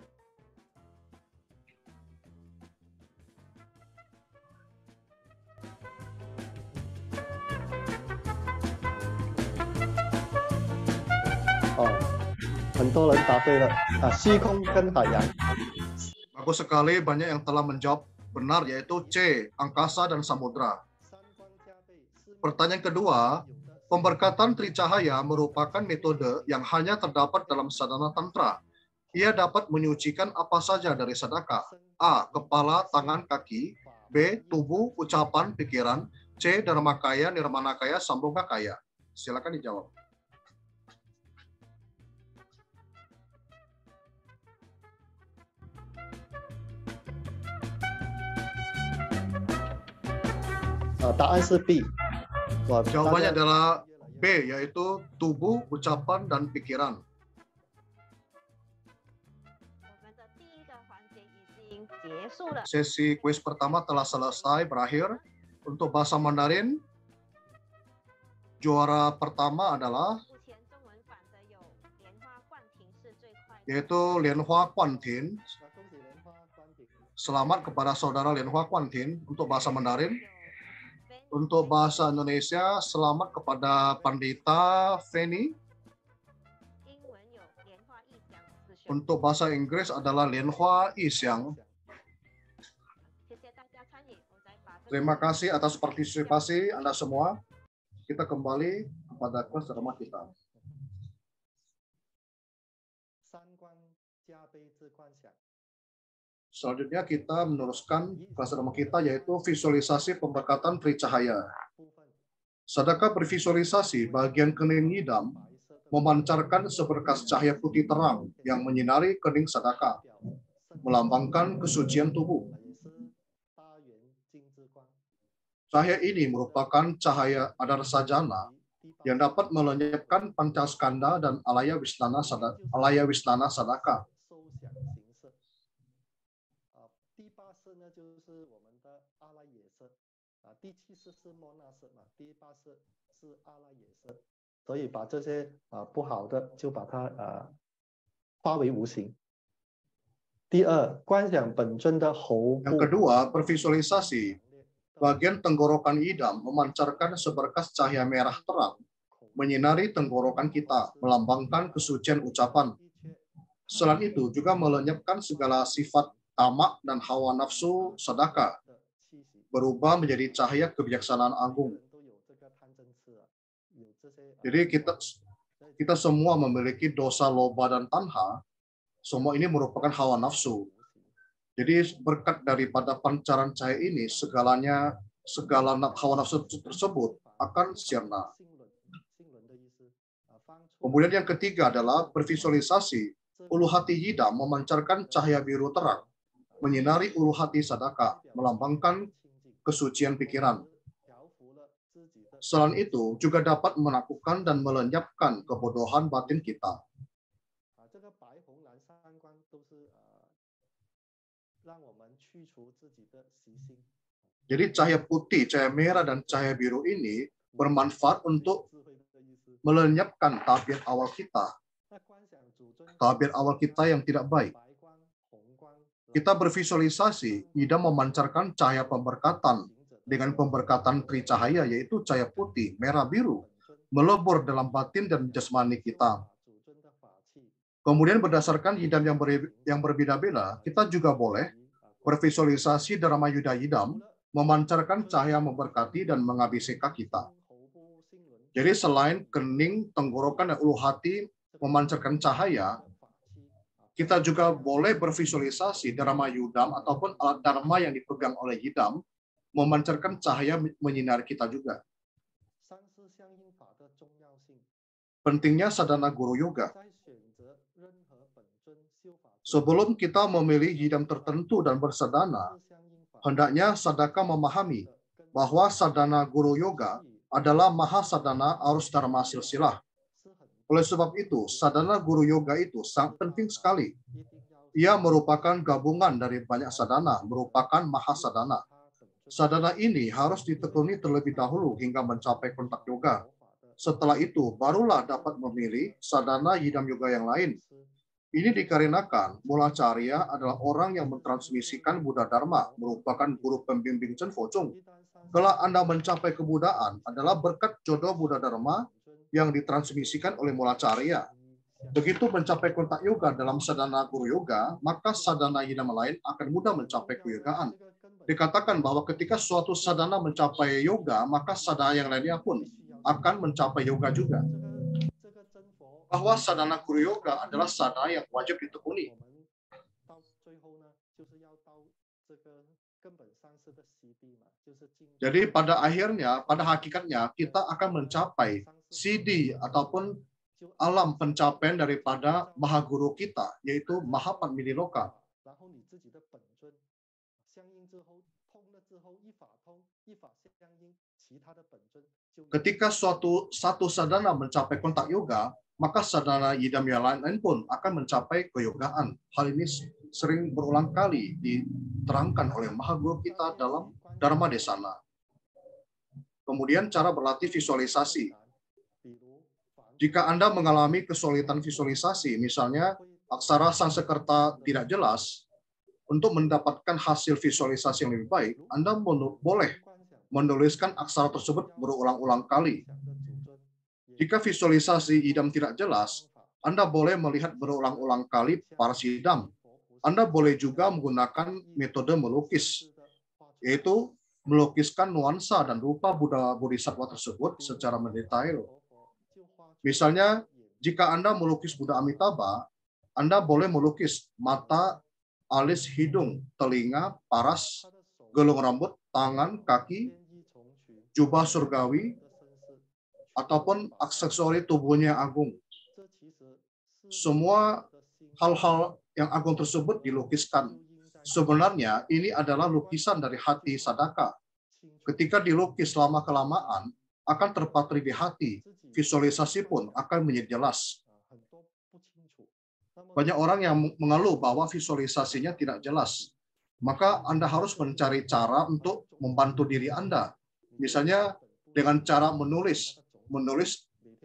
Oh, 很多人答对了虚空跟海洋。 Bagus sekali, banyak yang telah menjawab benar, yaitu C. Angkasa dan samudra. Pertanyaan kedua, pemberkatan tricahaya merupakan metode yang hanya terdapat dalam sadhana tantra. Ia dapat menyucikan apa saja dari sadaka. A. Kepala, tangan, kaki. B. Tubuh, ucapan, pikiran. C. Dharmakaya, Nirmanakaya, Sambhogakaya. Silakan dijawab.答案是 B. Jawabannya adalah B, yaitu tubuh, ucapan, dan pikiran. Sesi kuis pertama telah selesai, berakhir. Untuk bahasa Mandarin, juara pertama adalah yaitu Lianhua Kuantin. Selamat kepada saudara Lianhua Kuantin untuk bahasa Mandarin. Untuk bahasa Indonesia, selamat kepada Pandita Feni. Untuk bahasa Inggris adalah Lianhua Yixiang. Terima kasih atas partisipasi Anda semua. Kita kembali kepada kelas drama kita. Selanjutnya kita meneruskan kelas drama kita, yaitu visualisasi pemberkatan tricahaya. Sadaka bervisualisasi bagian kening ngidam memancarkan seberkas cahaya putih terang yang menyinari kening sadaka, melambangkan kesucian tubuh. Cahaya ini merupakan cahaya adarsajana yang dapat melenyapkan pancaskanda dan alaya wisnana sadaka. Yang kedua, bervisualisasi bagian tenggorokan idam memancarkan seberkas cahaya merah terang menyinari tenggorokan kita, melambangkan kesucian ucapan. Selain itu juga melenyapkan segala sifat tamak dan hawa nafsu sadaka, berubah menjadi cahaya kebijaksanaan agung. Jadi kita semua memiliki dosa loba dan tanha. Semua ini merupakan hawa nafsu. Jadi berkat daripada pancaran cahaya ini, segala hawa nafsu tersebut akan sirna. Kemudian yang ketiga adalah bervisualisasi ulu hati yidam memancarkan cahaya biru terang, menyinari ulu hati sadaka, melambangkan kesucian pikiran. Selain itu juga dapat menaklukkan dan melenyapkan kebodohan batin kita. Jadi cahaya putih, cahaya merah, dan cahaya biru ini bermanfaat untuk melenyapkan tabiat awal kita. Tabiat awal kita yang tidak baik. Kita bervisualisasi, idam memancarkan cahaya pemberkatan dengan pemberkatan tricahaya, yaitu cahaya putih, merah, biru, melebur dalam batin dan jasmani kita. Kemudian berdasarkan idam yang berbeda-beda, kita juga boleh bervisualisasi Dharma Yuda Yidam memancarkan cahaya memberkati dan mengabiseka kita. Jadi selain kening, tenggorokan, dan ulu hati memancarkan cahaya, kita juga boleh bervisualisasi Dharma Yudam ataupun alat Dharma yang dipegang oleh Yidam memancarkan cahaya menyinari kita juga. Pentingnya sadhana guru yoga. Sebelum kita memilih Yidam tertentu dan bersadhana, hendaknya sadaka memahami bahwa sadhana guru yoga adalah maha sadhana arus dharma silsilah. Oleh sebab itu, sadhana guru yoga itu sangat penting sekali. Ia merupakan gabungan dari banyak sadhana, merupakan mahasadhana. Sadhana ini harus ditekuni terlebih dahulu hingga mencapai kontak yoga. Setelah itu, barulah dapat memilih sadhana yidam yoga yang lain. Ini dikarenakan Mulacarya adalah orang yang mentransmisikan Buddha Dharma, merupakan guru pembimbing Chen Focung. Kelak Anda mencapai kebudaan adalah berkat jodoh Buddha Dharma yang ditransmisikan oleh Mulacarya. Begitu mencapai kontak yoga dalam sadhana guru yoga, maka sadhana yidam lain akan mudah mencapai keyogaan. Dikatakan bahwa ketika suatu sadhana mencapai yoga, maka sadhana yang lainnya pun akan mencapai yoga juga. Bahwa sadhana guru yoga adalah sadhana yang wajib ditekuni. Jadi pada akhirnya, pada hakikatnya, kita akan mencapai CD ataupun alam pencapaian daripada Mahaguru kita, yaitu Mahapadminiloka. Ketika satu sadhana mencapai kontak yoga, maka sadhana yidam yang lain pun akan mencapai keyogaan. Hal ini sering berulang kali diterangkan oleh Mahaguru kita dalam Dharma Desana. Kemudian cara berlatih visualisasi. Jika Anda mengalami kesulitan visualisasi, misalnya aksara Sanskerta tidak jelas, untuk mendapatkan hasil visualisasi yang lebih baik, Anda boleh menuliskan aksara tersebut berulang-ulang kali. Jika visualisasi idam tidak jelas, Anda boleh melihat berulang-ulang kali para sidam. Anda boleh juga menggunakan metode melukis, yaitu melukiskan nuansa dan rupa Buddha Bodhisattva tersebut secara mendetail. Misalnya, jika Anda melukis Buddha Amitabha, Anda boleh melukis mata, alis, hidung, telinga, paras, gelung rambut, tangan, kaki, jubah surgawi, ataupun aksesori tubuhnya yang agung. Semua hal-hal yang agung tersebut dilukiskan. Sebenarnya ini adalah lukisan dari hati sadaka. Ketika dilukis lama-kelamaan, akan terpatri di hati. Visualisasi pun akan menjadi jelas. Banyak orang yang mengeluh bahwa visualisasinya tidak jelas. Maka Anda harus mencari cara untuk membantu diri Anda. Misalnya dengan cara menulis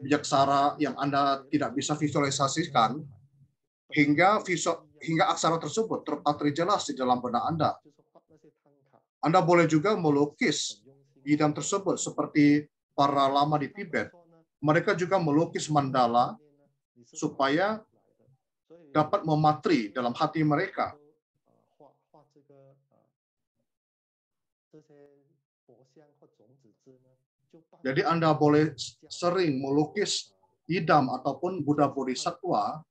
bijaksana yang Anda tidak bisa visualisasikan, hingga aksara tersebut terpatri jelas di dalam benak Anda. Anda boleh juga melukis idam tersebut seperti para lama di Tibet. Mereka juga melukis mandala supaya dapat mematri dalam hati mereka. Jadi Anda boleh sering melukis idam ataupun Buddha Bodhisattva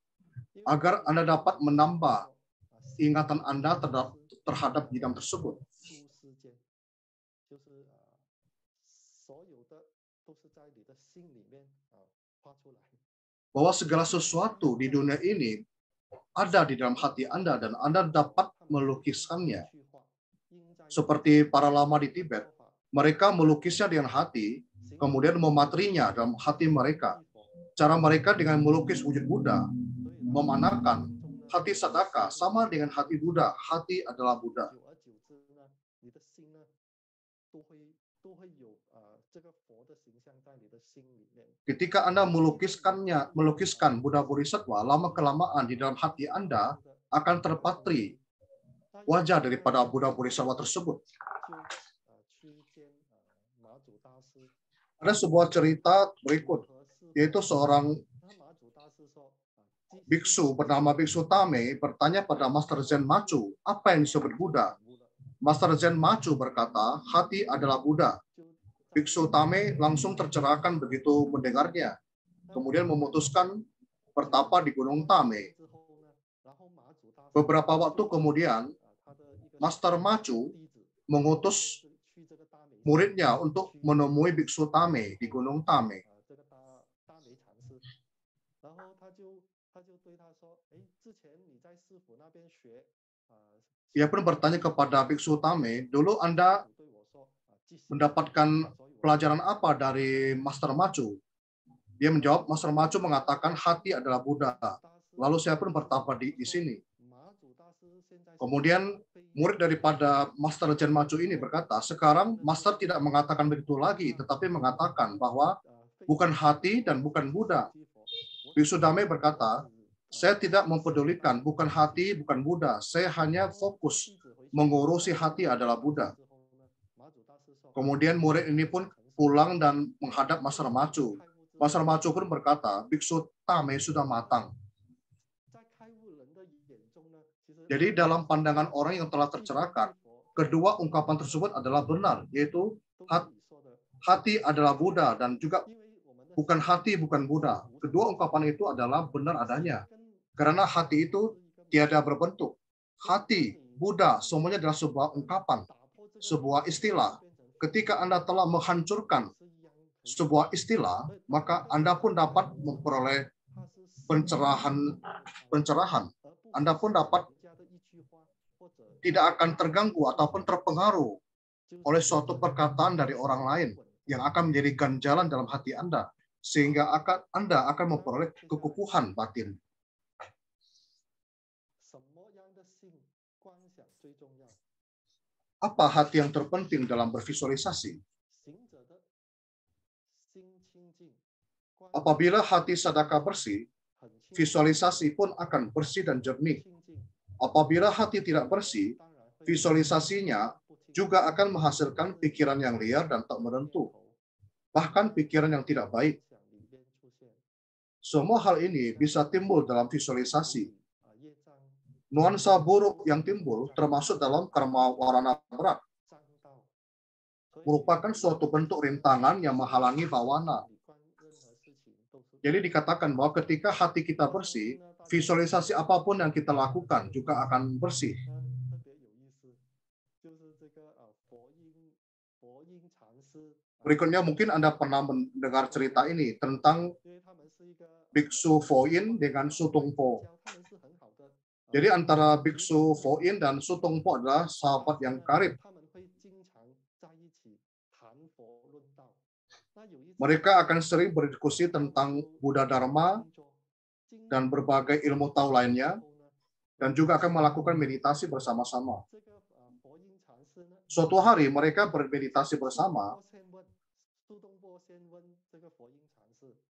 agar Anda dapat menambah ingatan Anda terhadap idam tersebut. Bahwa segala sesuatu di dunia ini ada di dalam hati Anda dan Anda dapat melukiskannya. Seperti para lama di Tibet, mereka melukisnya dengan hati, kemudian mematrinya dalam hati mereka. Cara mereka dengan melukis wujud Buddha, memanakan hati sadaka sama dengan hati Buddha. Hati adalah Buddha. Ketika Anda melukiskan Buddha Bodhisattva, lama-kelamaan di dalam hati Anda akan terpatri wajah daripada Buddha Bodhisattva tersebut. Ada sebuah cerita berikut, yaitu seorang biksu bernama Biksu Tame bertanya pada Master Zen Machu, apa yang disebut Buddha? Master Zen Machu berkata, hati adalah Buddha. Biksu Tame langsung tercerahkan begitu mendengarnya. Kemudian memutuskan bertapa di Gunung Tame. Beberapa waktu kemudian, Master Machu mengutus muridnya untuk menemui Biksu Tame di Gunung Tame. Ia pun bertanya kepada Biksu Tame, dulu Anda mendapatkan pelajaran apa dari Master Machu? Dia menjawab, Master Macu mengatakan hati adalah Buddha. Lalu saya pun bertapa di sini. Kemudian murid daripada Master Chen Macu ini berkata, sekarang Master tidak mengatakan begitu lagi, tetapi mengatakan bahwa bukan hati dan bukan Buddha. Biksu Damai berkata, saya tidak mempedulikan, bukan hati, bukan Buddha. Saya hanya fokus mengurusi hati adalah Buddha. Kemudian murid ini pun pulang dan menghadap Master Macu. Master Macu pun berkata, Biksu Damai sudah matang. Jadi dalam pandangan orang yang telah tercerahkan, kedua ungkapan tersebut adalah benar, yaitu hati adalah Buddha dan juga bukan hati, bukan Buddha. Kedua ungkapan itu adalah benar adanya. Karena hati itu tiada berbentuk. Hati, Buddha, semuanya adalah sebuah ungkapan, sebuah istilah. Ketika Anda telah menghancurkan sebuah istilah, maka Anda pun dapat memperoleh pencerahan. Anda pun dapat tidak akan terganggu ataupun terpengaruh oleh suatu perkataan dari orang lain yang akan menjadi ganjalan dalam hati Anda, sehingga Anda akan memperoleh kekukuhan batin. Apa hati yang terpenting dalam bervisualisasi? Apabila hati sadaka bersih, visualisasi pun akan bersih dan jernih. Apabila hati tidak bersih, visualisasinya juga akan menghasilkan pikiran yang liar dan tak menentu, bahkan pikiran yang tidak baik. Semua hal ini bisa timbul dalam visualisasi. Nuansa buruk yang timbul termasuk dalam karma warana berat, merupakan suatu bentuk rintangan yang menghalangi bawana. Jadi dikatakan bahwa ketika hati kita bersih, visualisasi apapun yang kita lakukan juga akan bersih. Berikutnya mungkin Anda pernah mendengar cerita ini tentang Biksu Foin dengan Sutungpo. Jadi antara Biksu Foin dan Sutungpo adalah sahabat yang karib. Mereka akan sering berdiskusi tentang Buddha Dharma dan berbagai ilmu tahu lainnya, dan juga akan melakukan meditasi bersama-sama. Suatu hari mereka bermeditasi bersama.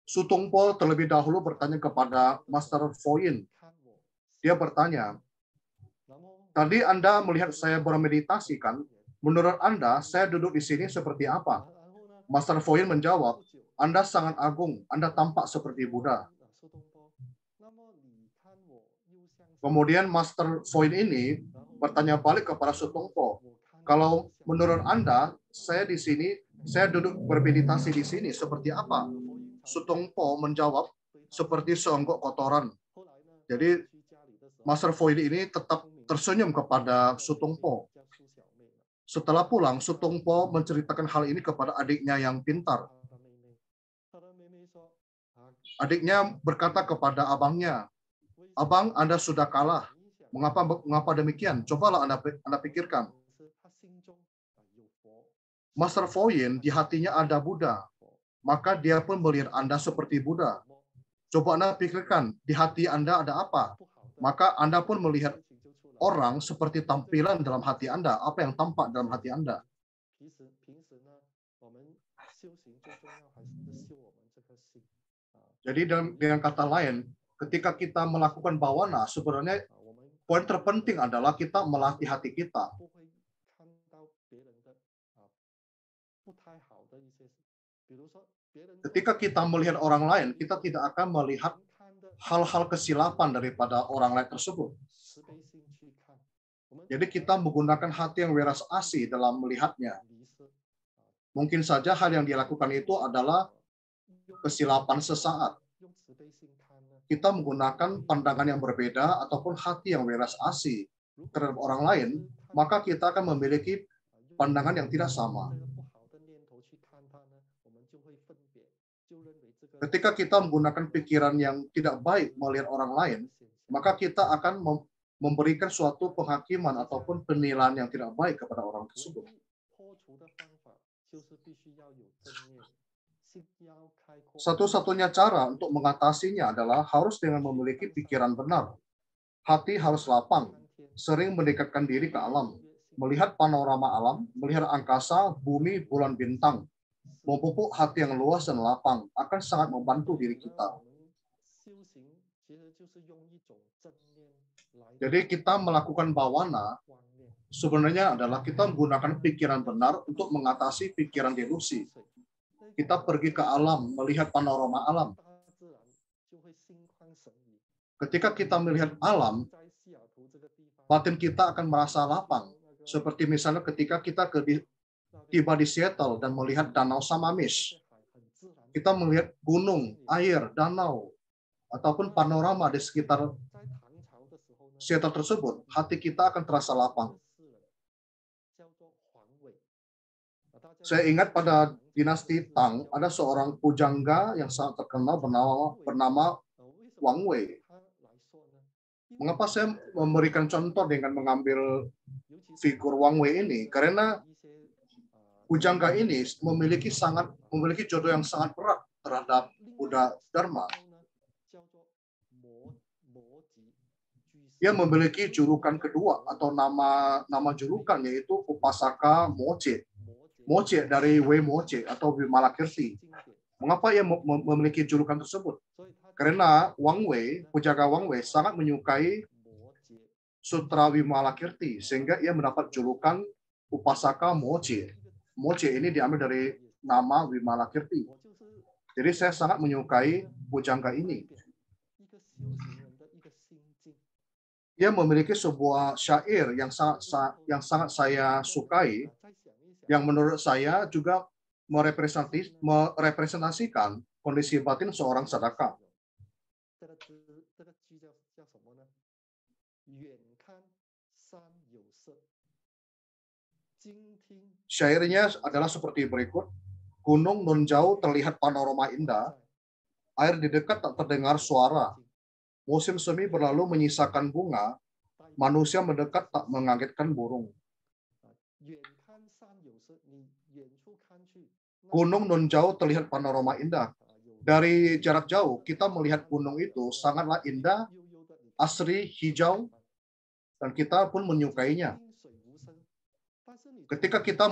Sutungpo terlebih dahulu bertanya kepada Master Foin. Dia bertanya, tadi Anda melihat saya bermeditasi kan? Menurut Anda, saya duduk di sini seperti apa? Master Foin menjawab, Anda sangat agung, Anda tampak seperti Buddha. Kemudian Master Foin ini bertanya balik kepada Sutungpo, kalau menurut Anda, saya di sini, saya duduk bermeditasi di sini seperti apa? Sutungpo menjawab, seperti seonggok kotoran. Jadi Master Foin ini tetap tersenyum kepada Sutungpo. Setelah pulang, Sutungpo menceritakan hal ini kepada adiknya yang pintar. Adiknya berkata kepada abangnya, Abang, Anda sudah kalah. Mengapa demikian? Cobalah Anda pikirkan. Master Foin di hatinya ada Buddha. Maka dia pun melihat Anda seperti Buddha. Coba Anda pikirkan, di hati Anda ada apa? Maka Anda pun melihat orang seperti tampilan dalam hati Anda, apa yang tampak dalam hati Anda. Jadi dengan kata lain, ketika kita melakukan bawana, sebenarnya poin terpenting adalah kita melatih hati kita. Ketika kita melihat orang lain, kita tidak akan melihat hal-hal kesilapan daripada orang lain tersebut. Jadi kita menggunakan hati yang weras asih dalam melihatnya. Mungkin saja hal yang dia lakukan itu adalah kesilapan sesaat. Kita menggunakan pandangan yang berbeda ataupun hati yang weras asih terhadap orang lain, maka kita akan memiliki pandangan yang tidak sama. Ketika kita menggunakan pikiran yang tidak baik melihat orang lain, maka kita akan memberikan suatu penghakiman ataupun penilaian yang tidak baik kepada orang tersebut. Satu-satunya cara untuk mengatasinya adalah harus dengan memiliki pikiran benar. Hati harus lapang, sering mendekatkan diri ke alam, melihat panorama alam, melihat angkasa, bumi, bulan, bintang. Memupuk hati yang luas dan lapang akan sangat membantu diri kita. Jadi kita melakukan bawana sebenarnya adalah kita menggunakan pikiran benar untuk mengatasi pikiran delusi. Kita pergi ke alam, melihat panorama alam. Ketika kita melihat alam, batin kita akan merasa lapang. Seperti misalnya ketika kita tiba di Seattle dan melihat Danau Samamis. Kita melihat gunung, air, danau, ataupun panorama di sekitar Seattle tersebut, hati kita akan terasa lapang. Saya ingat pada dinasti Tang, ada seorang pujangga yang sangat terkenal bernama Wang Wei. Mengapa saya memberikan contoh dengan mengambil figur Wang Wei ini? Karena pujangga ini memiliki jodoh yang sangat berat terhadap Buddha Dharma. Ia memiliki julukan kedua atau nama julukan yaitu Upasaka Moche. Moche dari Wei Moche atau Vimalakirti. Mengapa ia memiliki julukan tersebut? Karena Wang Wei, pujangga Wang Wei sangat menyukai Sutra Vimalakirti sehingga ia mendapat julukan Upasaka Moche. Moche ini diambil dari nama Vimalakirti. Jadi saya sangat menyukai pujangga ini. Dia memiliki sebuah syair yang sangat saya sukai, yang menurut saya juga merepresentasikan kondisi batin seorang sadaka. Syairnya adalah seperti berikut. Gunung nun jauh terlihat panorama indah, air di dekat tak terdengar suara. Musim semi berlalu menyisakan bunga, manusia mendekat tak mengagetkan burung. Gunung nun jauh terlihat panorama indah. Dari jarak jauh, kita melihat gunung itu sangatlah indah, asri, hijau, dan kita pun menyukainya. Ketika kita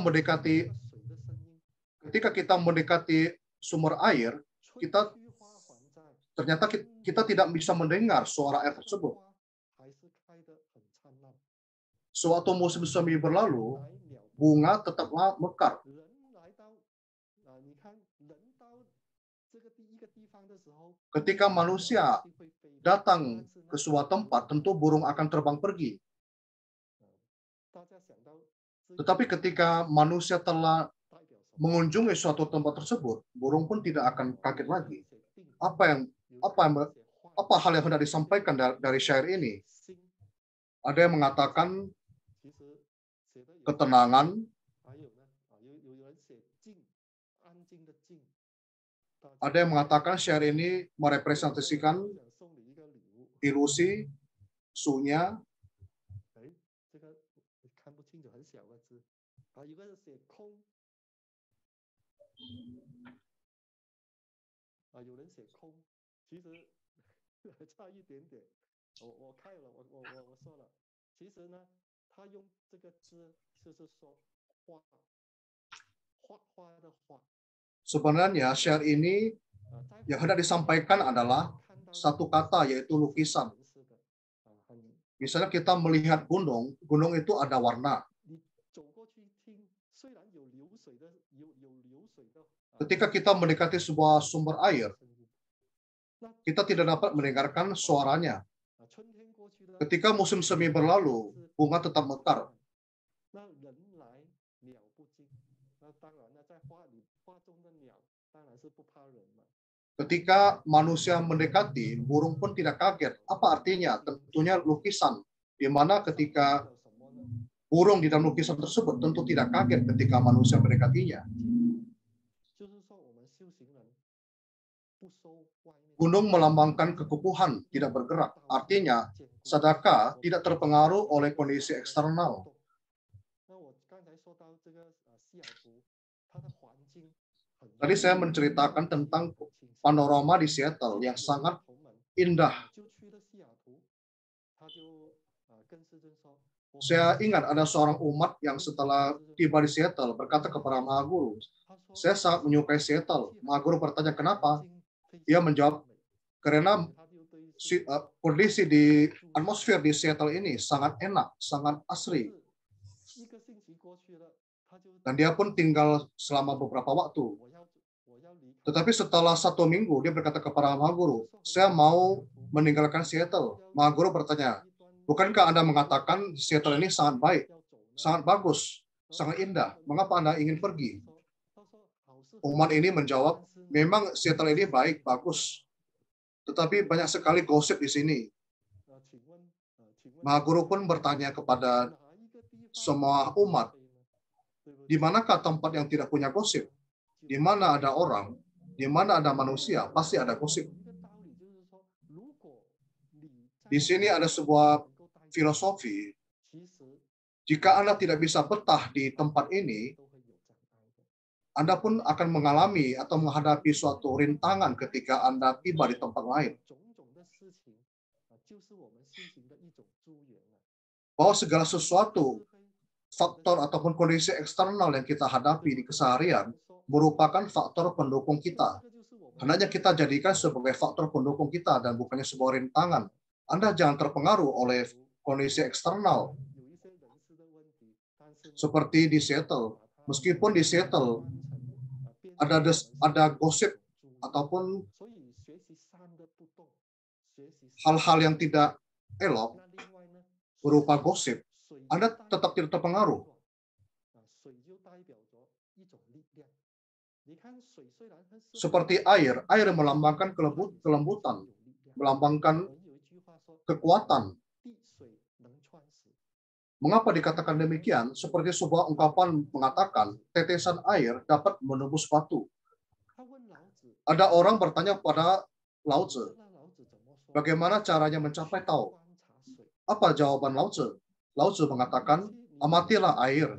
mendekati sumber air, ternyata kita tidak bisa mendengar suara air tersebut. Sewaktu musim semi berlalu, bunga tetaplah mekar. Ketika manusia datang ke suatu tempat, tentu burung akan terbang pergi. Tetapi ketika manusia telah mengunjungi suatu tempat tersebut, burung pun tidak akan kaget lagi. Apa hal yang hendak disampaikan dari syair ini? Ada yang mengatakan ketenangan, ada yang mengatakan syair ini merepresentasikan ilusi, sunya. Sebenarnya syair ini yang hendak disampaikan adalah satu kata, yaitu lukisan. Misalnya kita melihat gunung, gunung itu ada warna. Ketika kita mendekati sebuah sumber air, kita tidak dapat mendengarkan suaranya. Ketika musim semi berlalu, bunga tetap mekar. Ketika manusia mendekati, burung pun tidak kaget. Apa artinya? Tentunya lukisan, di mana ketika burung di dalam lukisan tersebut tentu tidak kaget ketika manusia mendekatinya. Gunung melambangkan kekukuhan, tidak bergerak. Artinya, sadaka tidak terpengaruh oleh kondisi eksternal. Tadi saya menceritakan tentang panorama di Seattle yang sangat indah. Saya ingat ada seorang umat yang setelah tiba di Seattle berkata kepada Maha Guru, saya sangat menyukai Seattle. Maha Guru bertanya kenapa? Ia menjawab, karena kondisi di atmosfer di Seattle ini sangat enak, sangat asri. Dan dia pun tinggal selama beberapa waktu. Tetapi setelah 1 minggu, dia berkata kepada Maha Guru, saya mau meninggalkan Seattle. Maha Guru bertanya, bukankah Anda mengatakan Seattle ini sangat baik, sangat bagus, sangat indah? Mengapa Anda ingin pergi? Umat ini menjawab, memang Seattle ini baik, bagus. Tetapi banyak sekali gosip di sini. Maha Guru pun bertanya kepada semua umat, di manakah tempat yang tidak punya gosip? Di mana ada orang, di mana ada manusia, pasti ada gosip. Di sini ada sebuah filosofi, jika Anda tidak bisa betah di tempat ini, Anda pun akan mengalami atau menghadapi suatu rintangan ketika Anda tiba di tempat lain. Bahwa segala sesuatu, faktor ataupun kondisi eksternal yang kita hadapi di keseharian merupakan faktor pendukung kita. Hendaknya kita jadikan sebagai faktor pendukung kita dan bukannya sebuah rintangan. Anda jangan terpengaruh oleh kondisi eksternal. Seperti di Seattle. Meskipun di Seattle ada gosip ataupun hal-hal yang tidak elok berupa gosip, Anda tetap tidak terpengaruh. Seperti air melambangkan kelembutan, melambangkan kekuatan. Mengapa dikatakan demikian? Seperti sebuah ungkapan mengatakan, tetesan air dapat menembus batu. Ada orang bertanya pada Lao Tzu, bagaimana caranya mencapai Tao? Apa jawaban Lao Tzu? Lao Tzu mengatakan, amatilah air.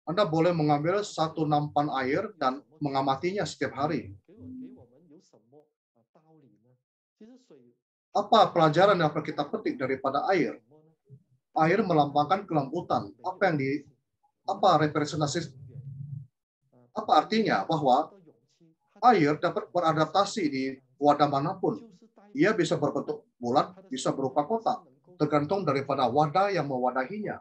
Anda boleh mengambil satu nampan air dan mengamatinya setiap hari. Apa pelajaran yang dapat kita petik daripada air? Air melambangkan kelembutan. Apa representasi? Apa artinya? Bahwa air dapat beradaptasi di wadah manapun. Ia bisa berbentuk bulat, bisa berupa kotak, tergantung daripada wadah yang mewadahinya.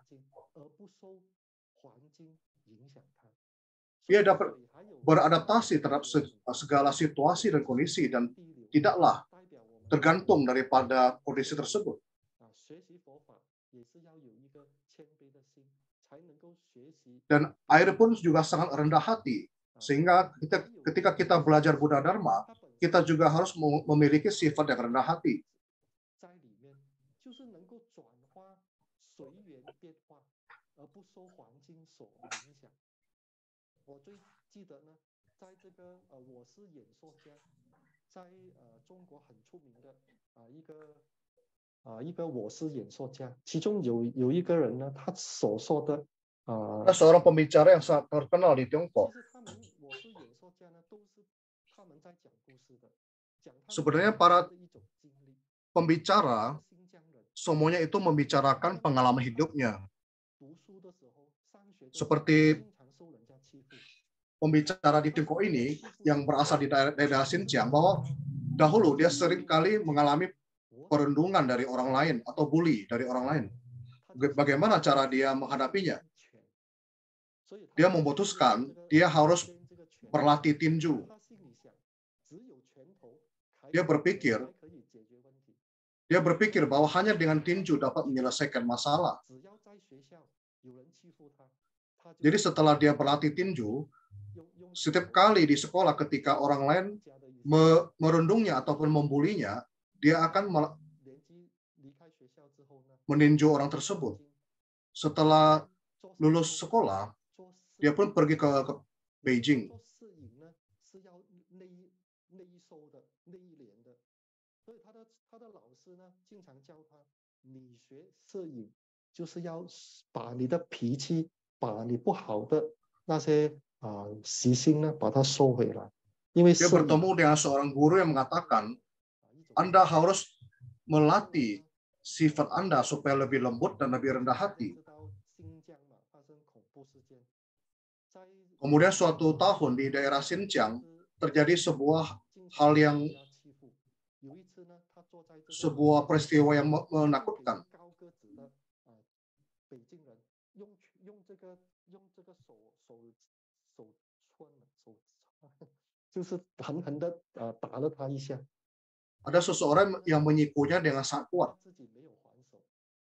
Ia dapat beradaptasi terhadap segala situasi dan kondisi dan tidaklah tergantung daripada kondisi tersebut. Dan air pun juga sangat rendah hati, sehingga ketika kita belajar Buddha Dharma, kita juga harus memiliki sifat yang rendah hati. Ada seorang pembicara yang sangat terkenal di Tiongkok. Sebenarnya para pembicara semuanya itu membicarakan pengalaman hidupnya. Seperti pembicara di Tiongkok ini yang berasal di daerah Xinjiang, bahwa dahulu dia sering kali mengalami perundungan dari orang lain atau bully dari orang lain. Bagaimana cara dia menghadapinya? Dia memutuskan dia harus berlatih tinju. Dia berpikir bahwa hanya dengan tinju dapat menyelesaikan masalah. Jadi setelah dia berlatih tinju, setiap kali di sekolah ketika orang lain merundungnya ataupun membulinya, dia akan meninju orang tersebut. Setelah lulus sekolah, dia pun pergi ke Beijing. 那些习性呢，把它收回来。因为 Dia bertemu dengan seorang guru yang mengatakan, Anda harus melatih sifat Anda supaya lebih lembut dan lebih rendah hati. Kemudian suatu tahun di daerah Xinjiang terjadi sebuah peristiwa yang menakutkan. Ada seseorang yang menyikunya dengan sangat kuat.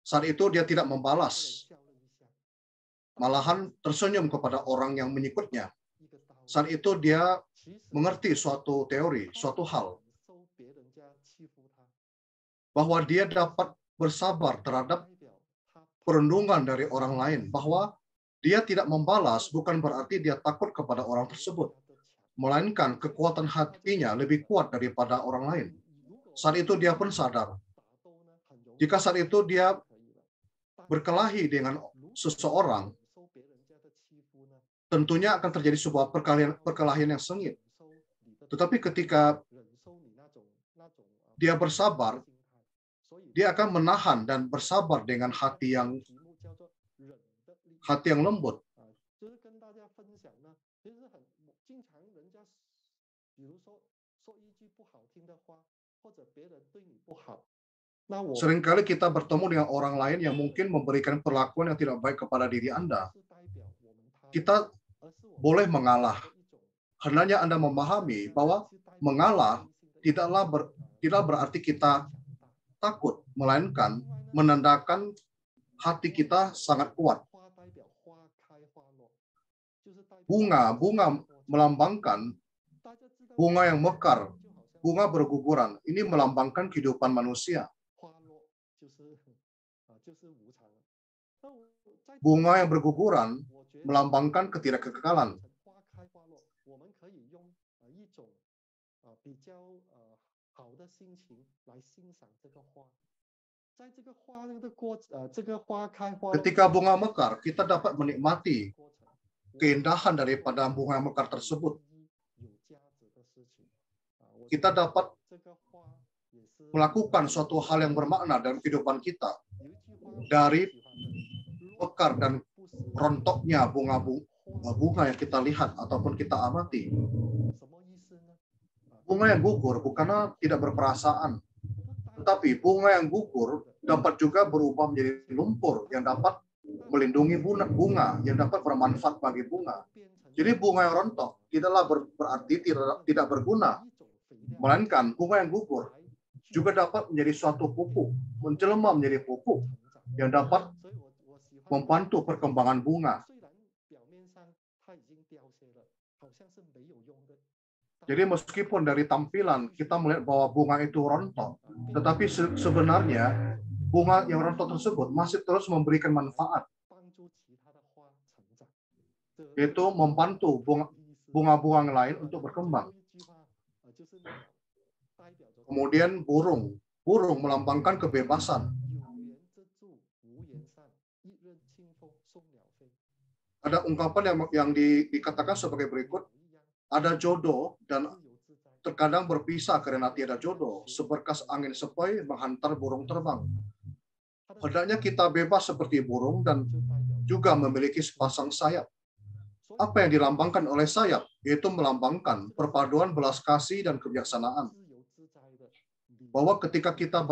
Saat itu dia tidak membalas, malahan tersenyum kepada orang yang menyikutnya. Saat itu dia mengerti suatu teori, suatu hal, bahwa dia dapat bersabar terhadap perundungan dari orang lain, bahwa dia tidak membalas bukan berarti dia takut kepada orang tersebut, melainkan kekuatan hatinya lebih kuat daripada orang lain. Saat itu dia pun sadar, jika saat itu dia berkelahi dengan seseorang, tentunya akan terjadi sebuah perkelahian yang sengit. Tetapi ketika dia bersabar, dia akan menahan dan bersabar dengan hati yang lembut. Seringkali kita bertemu dengan orang lain yang mungkin memberikan perlakuan yang tidak baik kepada diri Anda. Kita boleh mengalah. Hendaknya Anda memahami bahwa mengalah tidaklah berarti kita takut, melainkan menandakan hati kita sangat kuat. Bunga melambangkan bunga yang mekar, bunga berguguran. Ini melambangkan kehidupan manusia. Bunga yang berguguran melambangkan ketidakkekalan. Ketika bunga mekar, kita dapat menikmati keindahan daripada bunga mekar tersebut. Kita dapat melakukan suatu hal yang bermakna dalam kehidupan kita. Dari mekar dan rontoknya bunga yang kita lihat ataupun kita amati. Bunga yang gugur bukanlah tidak berperasaan, tetapi bunga yang gugur dapat juga berubah menjadi lumpur yang dapat melindungi bunga, yang dapat bermanfaat bagi bunga. Jadi bunga yang rontok tidaklah berarti tidak berguna, melainkan bunga yang gugur juga dapat menjadi suatu pupuk, menjelma menjadi pupuk yang dapat membantu perkembangan bunga. Jadi meskipun dari tampilan kita melihat bahwa bunga itu rontok, tetapi sebenarnya bunga yang rontok tersebut masih terus memberikan manfaat, yaitu membantu bunga-bunga lain untuk berkembang. Kemudian burung melambangkan kebebasan. Ada ungkapan yang dikatakan sebagai berikut, ada jodoh dan terkadang berpisah karena tiada jodoh, seberkas angin sepoi menghantar burung terbang. Hendaknya kita bebas seperti burung dan juga memiliki sepasang sayap. Apa yang dilambangkan oleh sayap? Yaitu melambangkan perpaduan belas kasih dan kebijaksanaan. Bahwa ketika kita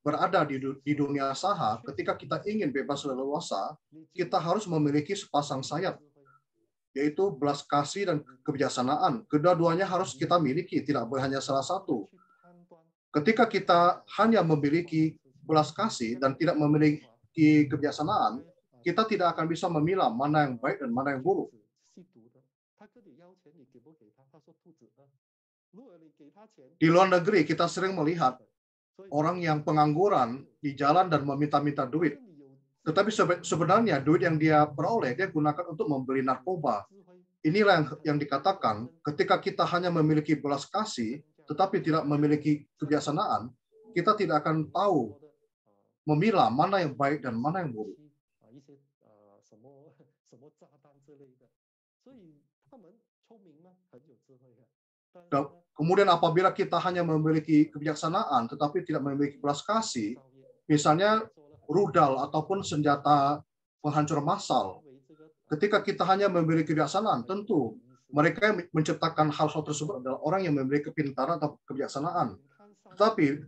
berada di dunia saha, ketika kita ingin bebas leluasa, kita harus memiliki sepasang sayap, yaitu belas kasih dan kebijaksanaan. Kedua-duanya harus kita miliki, tidak boleh hanya salah satu. Ketika kita hanya memiliki belas kasih dan tidak memiliki kebijaksanaan, kita tidak akan bisa memilah mana yang baik dan mana yang buruk. Di luar negeri kita sering melihat orang yang pengangguran di jalan dan meminta-minta duit. Tetapi sebenarnya duit yang dia peroleh, dia gunakan untuk membeli narkoba. Inilah yang dikatakan, ketika kita hanya memiliki belas kasih, tetapi tidak memiliki kebijaksanaan, kita tidak akan tahu memilah mana yang baik dan mana yang buruk. Dan kemudian apabila kita hanya memiliki kebijaksanaan tetapi tidak memiliki belas kasih, misalnya rudal ataupun senjata penghancur massal, ketika kita hanya memiliki kebijaksanaan, tentu mereka yang menciptakan hal-hal tersebut adalah orang yang memiliki kepintaran atau kebijaksanaan. Tetapi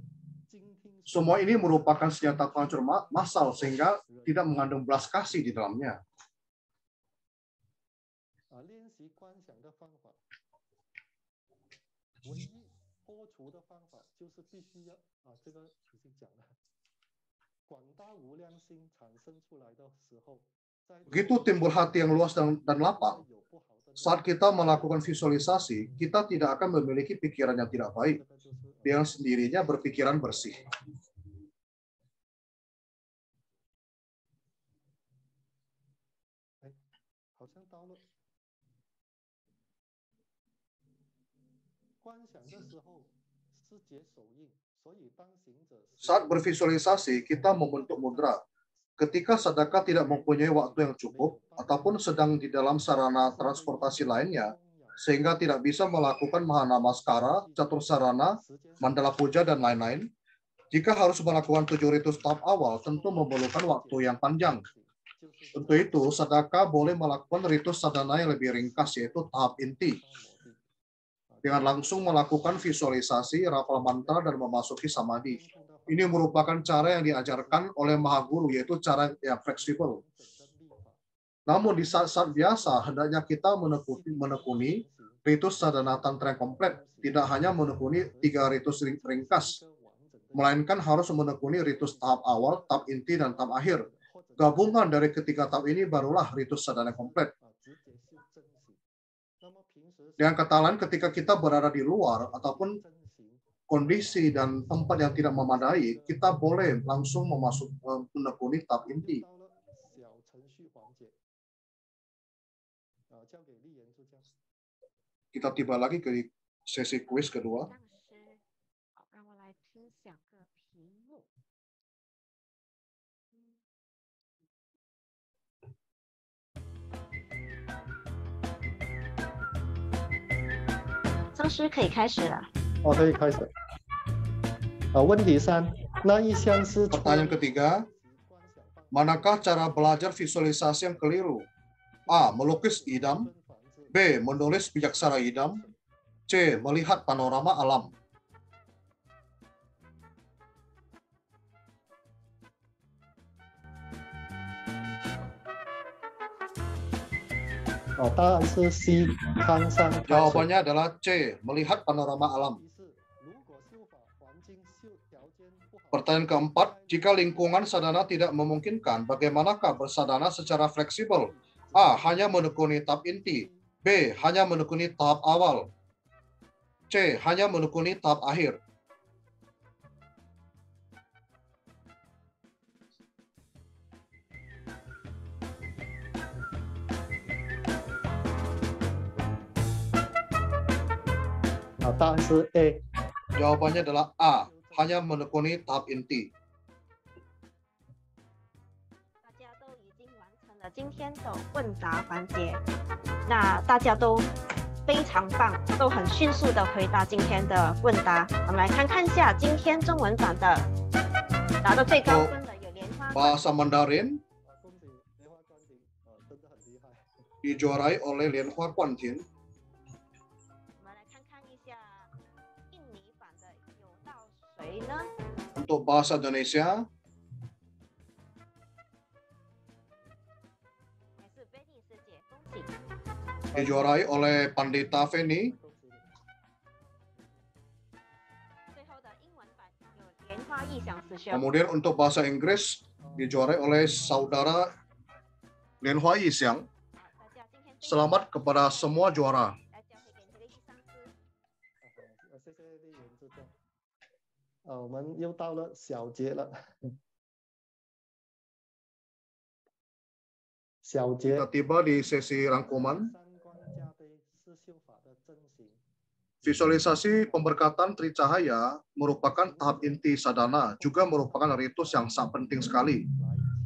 semua ini merupakan senjata penghancur massal sehingga tidak mengandung belas kasih di dalamnya. Begitu timbul hati yang luas dan lapang, saat kita melakukan visualisasi, kita tidak akan memiliki pikiran yang tidak baik. Dengan sendirinya berpikiran bersih. Saat bervisualisasi, kita membentuk mudra. Ketika sedekah tidak mempunyai waktu yang cukup, ataupun sedang di dalam sarana transportasi lainnya, sehingga tidak bisa melakukan mahana maskara, catur sarana, mandala puja, dan lain-lain, jika harus melakukan 7 ritus tahap awal, tentu memerlukan waktu yang panjang. Untuk itu, sedekah boleh melakukan ritus sadhana yang lebih ringkas, yaitu tahap inti. Dengan langsung melakukan visualisasi, rafal mantra, dan memasuki samadhi. Ini merupakan cara yang diajarkan oleh Maha Guru, yaitu cara yang fleksibel. Namun di saat-saat biasa, hendaknya kita menekuni ritus sadhana tantra yang komplit, tidak hanya menekuni 3 ritus ringkas, melainkan harus menekuni ritus tahap awal, tahap inti, dan tahap akhir. Gabungan dari ketiga tahap ini barulah ritus sadhana komplit. Dengan kata lain, ketika kita berada di luar ataupun kondisi dan tempat yang tidak memadai, kita boleh langsung menekuni tahap inti. Kita tiba lagi ke sesi kuis kedua.可以开始了。可以开始。问题3，那一项是 Pertanyaan ketiga, manakah cara belajar visualisasi yang keliru? A. Melukis idam. B. Menulis bijaksana idam. C. Melihat panorama alam. Jawabannya adalah C. Melihat panorama alam. Pertanyaan keempat, jika lingkungan sadhana tidak memungkinkan, bagaimanakah bersadhana secara fleksibel? A. Hanya menekuni tahap inti. B. Hanya menekuni tahap awal. C. Hanya menekuni tahap akhir. Jawabannya adalah A. Hanya menekuni tahap inti. 今天的问答环节，那大家都非常棒，都很迅速的回答今天的问答。我们来看看一下今天中文版的拿到最高分的有莲花。 Bahasa Mandarin dijuarai oleh Lianhua Guantin. 我们来看看一下印尼版的有到谁呢？ Untuk bahasa Indonesia dijuarai oleh Pandita Feni. Kemudian untuk bahasa Inggris dijuarai oleh saudara Lianhua Yixiang. Selamat kepada semua juara. Kita tiba di sesi rangkuman. Visualisasi pemberkatan Tricahaya merupakan tahap inti sadhana, juga merupakan ritus yang sangat penting sekali.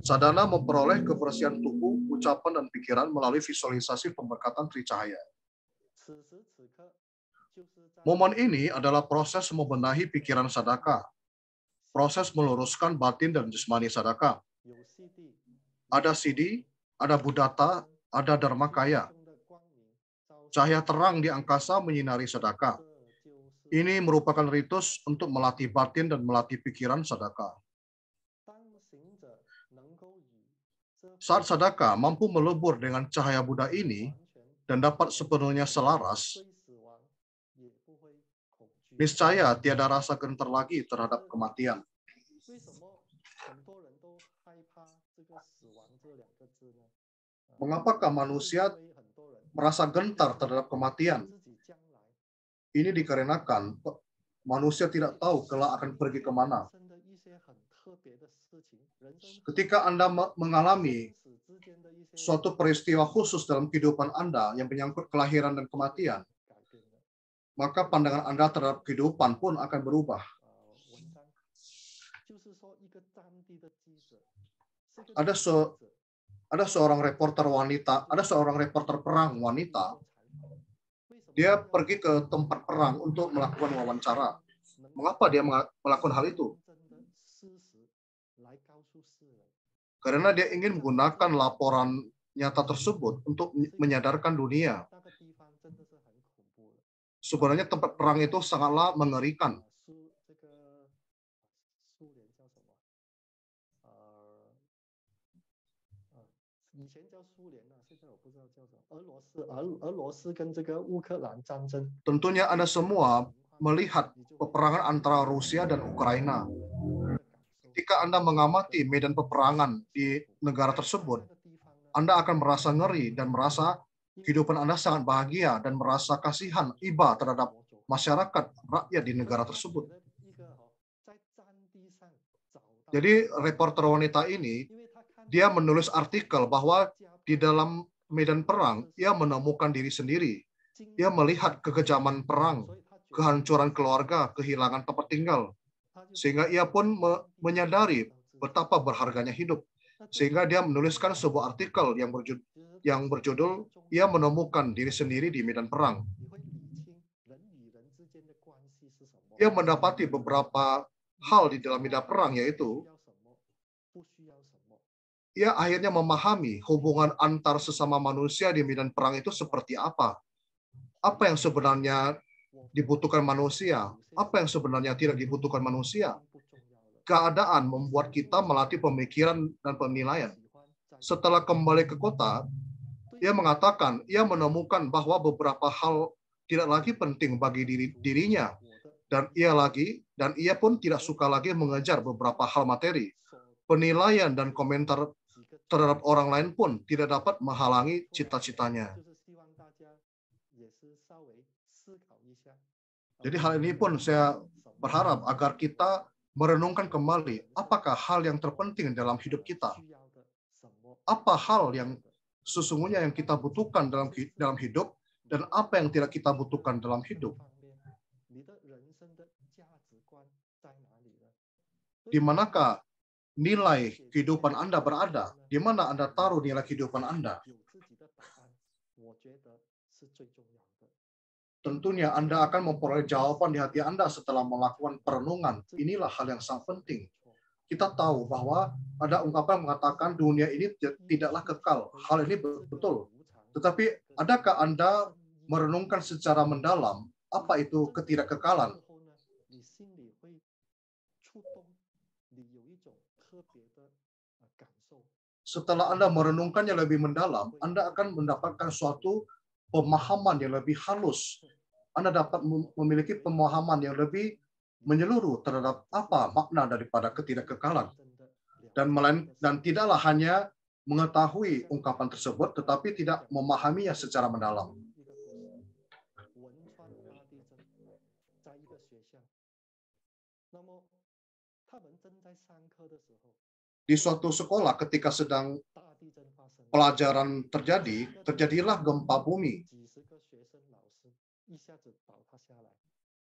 Sadhana memperoleh kebersihan tubuh, ucapan dan pikiran melalui visualisasi pemberkatan tricahaya. Momen ini adalah proses membenahi pikiran Sadaka, proses meluruskan batin dan jasmani Sadaka. Ada Siddhi, ada Buddhata, ada Dharmakaya. Cahaya terang di angkasa menyinari Sadaka. Ini merupakan ritus untuk melatih batin dan melatih pikiran Sadaka. Saat Sadaka mampu melebur dengan cahaya Buddha ini dan dapat sepenuhnya selaras, niscaya tiada rasa gentar lagi terhadap kematian. Mengapakah manusia merasa gentar terhadap kematian? Ini dikarenakan manusia tidak tahu kelak akan pergi kemana. Ketika Anda mengalami suatu peristiwa khusus dalam kehidupan Anda yang menyangkut kelahiran dan kematian, maka pandangan Anda terhadap kehidupan pun akan berubah. Ada seorang reporter wanita, ada seorang reporter perang wanita. Dia pergi ke tempat perang untuk melakukan wawancara. Mengapa dia melakukan hal itu? Karena dia ingin menggunakan laporan nyata tersebut untuk menyadarkan dunia. Sebenarnya tempat perang itu sangatlah mengerikan. Tentunya Anda semua melihat peperangan antara Rusia dan Ukraina. Ketika Anda mengamati medan peperangan di negara tersebut, Anda akan merasa ngeri dan merasa kehidupan Anda sangat bahagia dan merasa kasihan, iba terhadap masyarakat, rakyat di negara tersebut. Jadi reporter wanita ini, dia menulis artikel bahwa di dalam medan perang, ia menemukan diri sendiri. Ia melihat kekejaman perang, kehancuran keluarga, kehilangan tempat tinggal. Sehingga ia pun menyadari betapa berharganya hidup. Sehingga dia menuliskan sebuah artikel yang berjudul ia menemukan diri sendiri di medan perang. Ia mendapati beberapa hal di dalam medan perang, yaitu ia akhirnya memahami hubungan antar sesama manusia di medan perang itu seperti apa. Apa yang sebenarnya dibutuhkan manusia, apa yang sebenarnya tidak dibutuhkan manusia. Keadaan membuat kita melatih pemikiran dan penilaian. Setelah kembali ke kota, ia mengatakan ia menemukan bahwa beberapa hal tidak lagi penting bagi dirinya, dan ia pun tidak suka lagi mengejar beberapa hal materi. Penilaian dan komentar terhadap orang lain pun tidak dapat menghalangi cita-citanya. Jadi hal ini pun saya berharap agar kita merenungkan kembali apakah hal yang terpenting dalam hidup kita. Apa hal yang sesungguhnya yang kita butuhkan dalam hidup dan apa yang tidak kita butuhkan dalam hidup. Di manakah nilai kehidupan Anda berada? Di mana Anda taruh nilai kehidupan Anda? Tentunya Anda akan memperoleh jawaban di hati Anda setelah melakukan perenungan. Inilah hal yang sangat penting. Kita tahu bahwa ada ungkapan mengatakan dunia ini tidaklah kekal. Hal ini betul. Tetapi adakah Anda merenungkan secara mendalam apa itu ketidakkekalan? Setelah Anda merenungkannya lebih mendalam, Anda akan mendapatkan suatu pemahaman yang lebih halus. Anda dapat memiliki pemahaman yang lebih menyeluruh terhadap apa makna daripada ketidakkekalan. Dan tidaklah hanya mengetahui ungkapan tersebut, tetapi tidak memahaminya secara mendalam. Di suatu sekolah ketika sedang pelajaran terjadilah gempa bumi.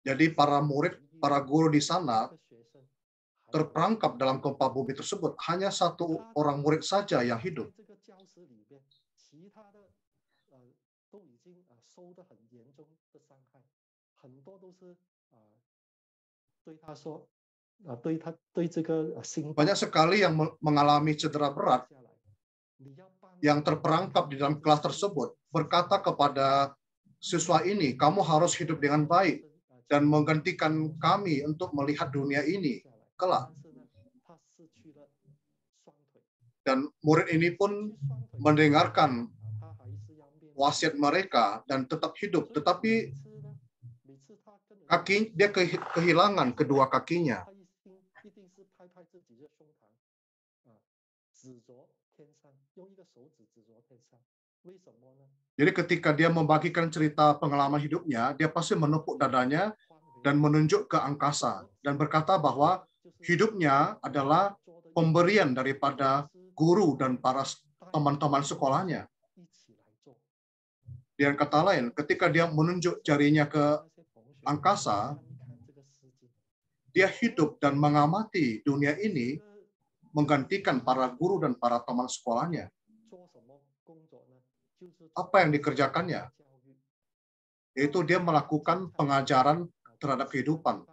Jadi para murid, para guru di sana terperangkap dalam gempa bumi tersebut. Hanya satu orang murid saja yang hidup. Banyak sekali yang mengalami cedera berat yang terperangkap di dalam kelas tersebut berkata kepada siswa ini, kamu harus hidup dengan baik dan menggantikan kami untuk melihat dunia ini kelak. Dan murid ini pun mendengarkan wasiat mereka dan tetap hidup, tetapi dia kehilangan kedua kakinya. Jadi ketika dia membagikan cerita pengalaman hidupnya, dia pasti menepuk dadanya dan menunjuk ke angkasa dan berkata bahwa hidupnya adalah pemberian daripada guru dan para teman-teman sekolahnya. Dengan kata lain, ketika dia menunjuk jarinya ke angkasa, dia hidup dan mengamati dunia ini menggantikan para guru dan para teman sekolahnya. Apa yang dikerjakannya? Yaitu dia melakukan pengajaran terhadap kehidupan.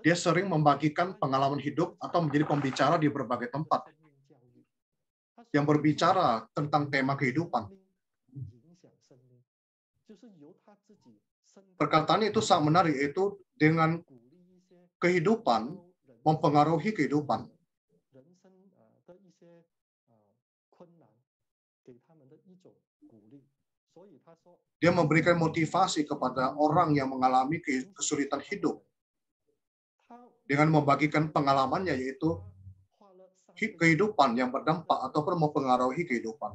Dia sering membagikan pengalaman hidup atau menjadi pembicara di berbagai tempat yang berbicara tentang tema kehidupan. Perkataan itu sangat menarik, yaitu dengan kehidupan mempengaruhi kehidupan. Dia memberikan motivasi kepada orang yang mengalami kesulitan hidup dengan membagikan pengalamannya, yaitu kehidupan yang berdampak ataupun mempengaruhi kehidupan.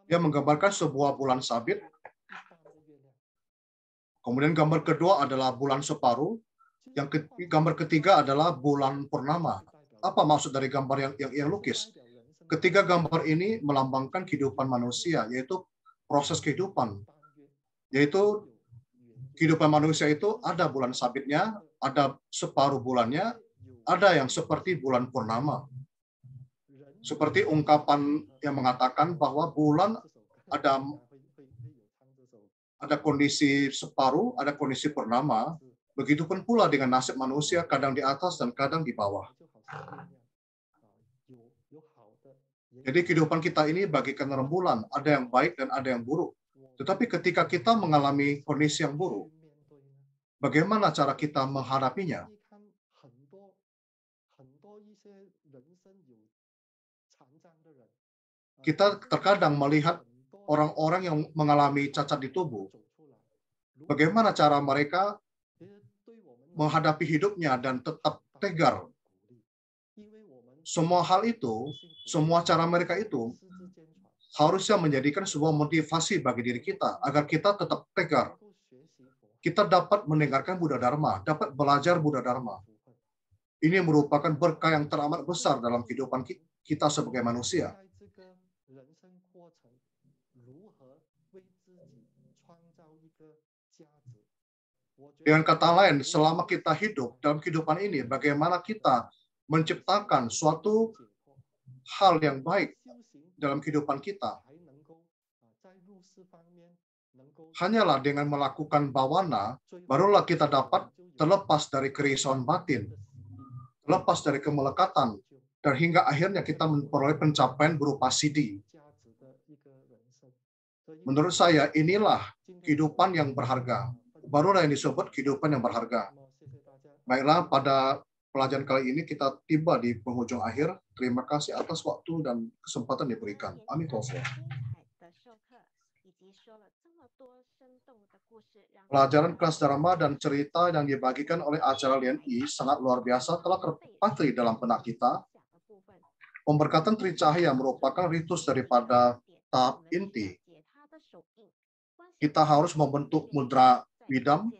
Dia menggambarkan sebuah bulan sabit. Kemudian gambar kedua adalah bulan separuh. Gambar ketiga adalah bulan purnama. Apa maksud dari gambar yang lukis? Ketiga gambar ini melambangkan kehidupan manusia, yaitu proses kehidupan. Yaitu kehidupan manusia itu ada bulan sabitnya, ada separuh bulannya, ada yang seperti bulan purnama. Seperti ungkapan yang mengatakan bahwa bulan ada kondisi separuh, ada kondisi purnama. Begitupun pula dengan nasib manusia, kadang di atas dan kadang di bawah. Jadi kehidupan kita ini bagikan rembulan, ada yang baik dan ada yang buruk. Tetapi ketika kita mengalami kondisi yang buruk, bagaimana cara kita menghadapinya? Kita terkadang melihat orang-orang yang mengalami cacat di tubuh. Bagaimana cara mereka menghadapi hidupnya dan tetap tegar? Semua hal itu, semua cara mereka itu harusnya menjadikan sebuah motivasi bagi diri kita agar kita tetap tegar. Kita dapat mendengarkan Buddha Dharma, dapat belajar Buddha Dharma. Ini merupakan berkah yang teramat besar dalam kehidupan kita sebagai manusia. Dengan kata lain, selama kita hidup dalam kehidupan ini, bagaimana kita menciptakan suatu hal yang baik dalam kehidupan kita. Hanyalah dengan melakukan bawana, barulah kita dapat terlepas dari kerisauan batin, terlepas dari kemelekatan, dan hingga akhirnya kita memperoleh pencapaian berupa siddhi. Menurut saya, inilah kehidupan yang berharga. Barulah yang disebut kehidupan yang berharga. Baiklah, pada pelajaran kali ini kita tiba di penghujung akhir. Terima kasih atas waktu dan kesempatan diberikan. Amin. Pelajaran kelas Dharma dan cerita yang dibagikan oleh acara Lien Yi sangat luar biasa, telah terpatri dalam benak kita. Pemberkatan Tricahaya merupakan ritus daripada tahap inti. Kita harus membentuk mudra Widam,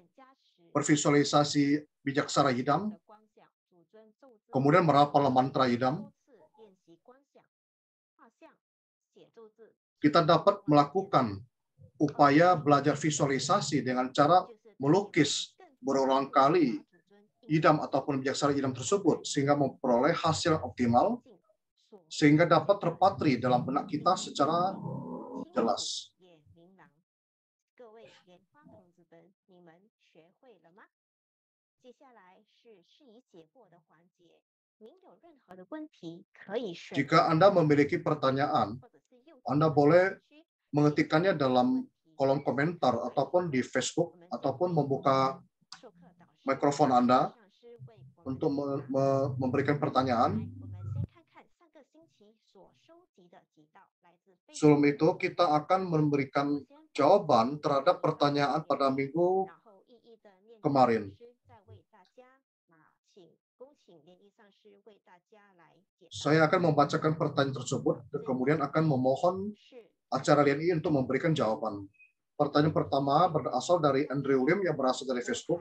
bervisualisasi bijaksana Yidam, kemudian merapal mantra Yidam. Kita dapat melakukan upaya belajar visualisasi dengan cara melukis berulang kali idam ataupun bijaksana idam tersebut sehingga memperoleh hasil yang optimal sehingga dapat terpatri dalam benak kita secara jelas. Jika Anda memiliki pertanyaan, Anda boleh mengetikkannya dalam kolom komentar ataupun di Facebook ataupun membuka mikrofon Anda untuk memberikan pertanyaan. Sebelum itu kita akan memberikan jawaban terhadap pertanyaan pada minggu kemarin. Saya akan membacakan pertanyaan tersebut dan kemudian akan memohon acara LNI untuk memberikan jawaban. Pertanyaan pertama berasal dari Andrew Lim yang berasal dari Facebook.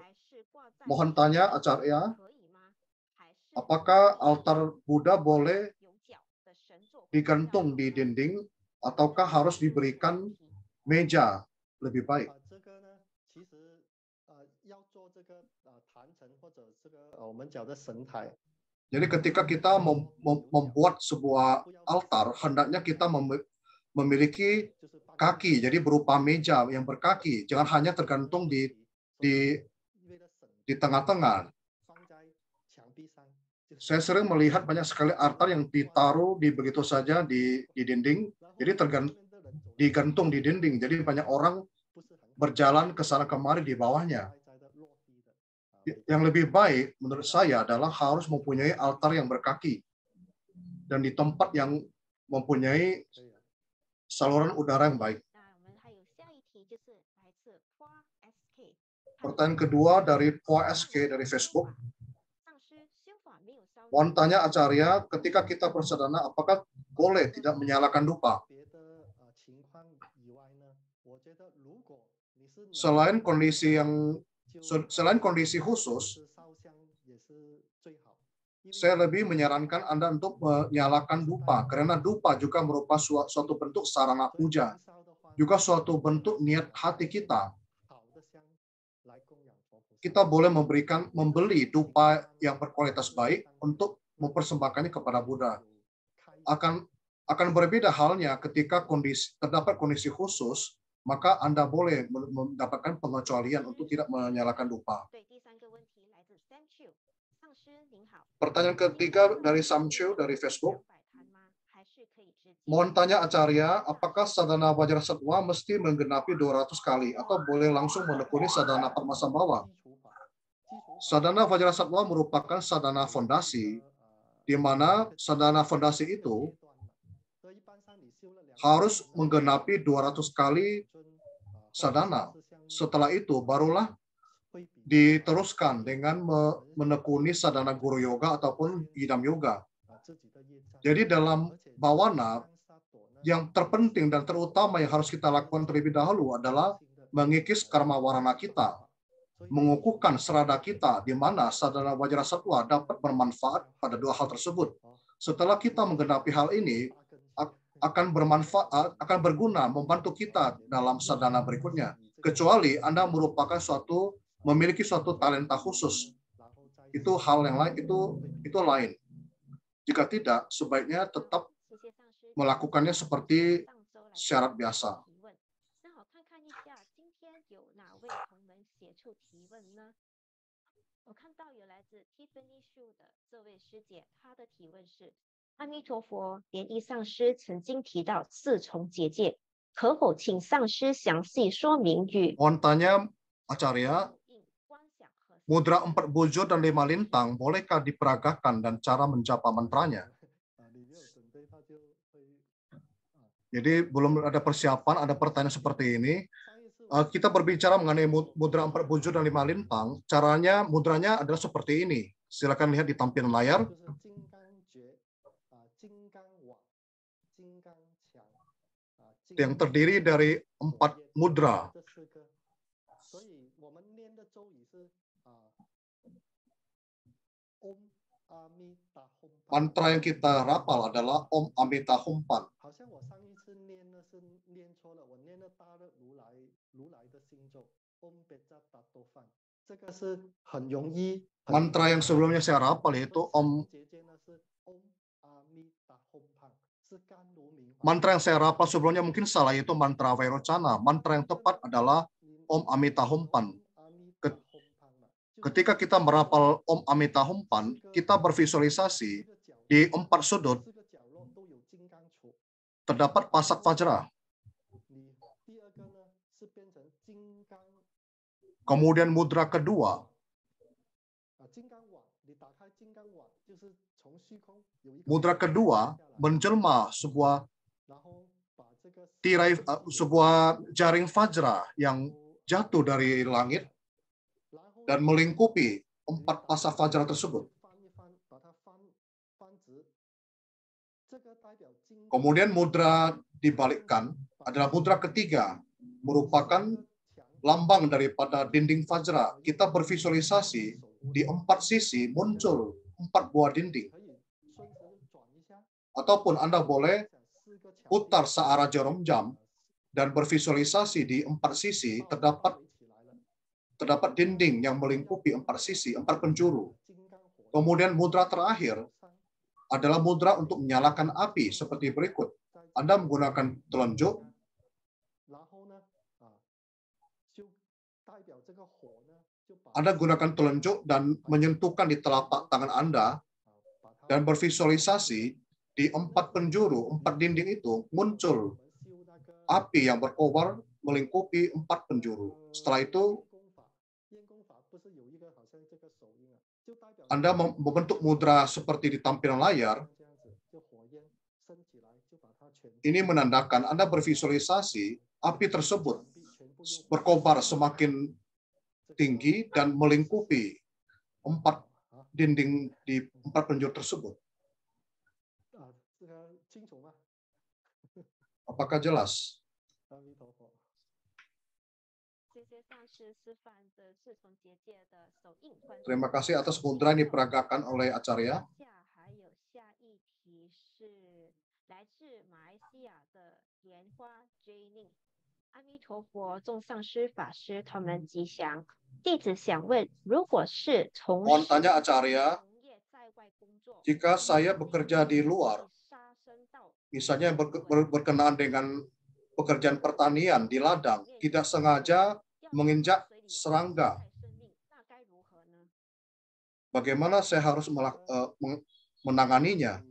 Mohon tanya acara, apakah altar Buddha boleh digantung di dinding ataukah harus diberikan meja lebih baik? Jadi ketika kita membuat sebuah altar, hendaknya kita memiliki kaki, jadi berupa meja yang berkaki, jangan hanya tergantung di tengah-tengah. Saya sering melihat banyak sekali altar yang ditaruh di begitu saja di dinding, jadi digantung di dinding, jadi banyak orang berjalan ke sana kemari di bawahnya. Yang lebih baik menurut saya adalah harus mempunyai altar yang berkaki dan di tempat yang mempunyai saluran udara yang baik. Pertanyaan kedua dari Pua SK dari Facebook. Mohon tanya Acarya, ketika kita bersadana, apakah boleh tidak menyalakan dupa? Selain kondisi khusus, saya lebih menyarankan Anda untuk menyalakan dupa, karena dupa juga merupakan suatu bentuk sarana puja, juga suatu bentuk niat hati kita. Kita boleh membeli dupa yang berkualitas baik untuk mempersembahkannya kepada Buddha. Akan berbeda halnya ketika terdapat kondisi khusus, maka Anda boleh mendapatkan pengecualian untuk tidak menyalakan dupa. Pertanyaan ketiga dari Samchu dari Facebook. Mohon tanya Acarya, apakah sadhana Vajrasattva mesti menggenapi 200 kali atau boleh langsung menekuni sadhana Padmasambhava? Sadhana Vajrasattva merupakan sadhana fondasi, di mana sadhana fondasi itu harus menggenapi 200 kali sadhana. Setelah itu barulah diteruskan dengan menekuni sadhana guru yoga ataupun idam yoga. Jadi dalam bawana, yang terpenting dan terutama yang harus kita lakukan terlebih dahulu adalah mengikis karma warana kita, mengukuhkan serada kita, di mana sadhana Vajrasattva dapat bermanfaat pada dua hal tersebut. Setelah kita menggenapi hal ini, akan bermanfaat, akan berguna membantu kita dalam sadhana berikutnya. Kecuali Anda merupakan memiliki suatu talenta khusus, itu hal yang lain, itu lain. Jika tidak, sebaiknya tetap melakukannya seperti syarat biasa. Mohon tanya Acarya, mudra 4 bujur dan 5 lintang bolehkah diperagakan dan cara menjapa mantranya? Jadi belum ada persiapan, ada pertanyaan seperti ini. Kita berbicara mengenai mudra 4 bujur dan 5 lintang. Mudranya adalah seperti ini. Silakan lihat di tampilan layar. Yang terdiri dari 4 mudra. Mantra yang kita rapal adalah Om Amita Humpan. Mantra yang sebelumnya saya rapal yaitu Mantra yang saya rapal sebelumnya mungkin salah, yaitu mantra Vairocana. Mantra yang tepat adalah Om Amita Humpan. Ketika kita merapal Om Amita Humpan, kita bervisualisasi di 4 sudut terdapat pasak Vajra. Kemudian mudra kedua, menjelma sebuah tirai, sebuah jaring Vajra yang jatuh dari langit dan melingkupi 4 pasak Vajra tersebut. Kemudian mudra dibalikkan adalah mudra ketiga, merupakan lambang daripada dinding Vajra. Kita bervisualisasi di 4 sisi muncul 4 buah dinding. Ataupun Anda boleh putar searah jarum jam dan bervisualisasi di 4 sisi terdapat dinding yang melingkupi 4 sisi, 4 penjuru. Kemudian mudra terakhir adalah mudra untuk menyalakan api seperti berikut. Anda menggunakan telunjuk, dan menyentuhkan di telapak tangan Anda dan bervisualisasi di 4 penjuru, 4 dinding itu muncul api yang berkobar melingkupi 4 penjuru. Setelah itu Anda membentuk mudra seperti di tampilan layar. Ini menandakan Anda bervisualisasi api tersebut berkobar semakin tinggi dan melingkupi 4 dinding di 4 penjuru tersebut. Apakah jelas? Terima kasih atas mudra yang diperagakan oleh Acarya. Mohon tanya Acarya, jika saya bekerja di luar, misalnya berkenaan dengan pekerjaan pertanian di ladang, tidak sengaja menginjak serangga, bagaimana saya harus menanganinya?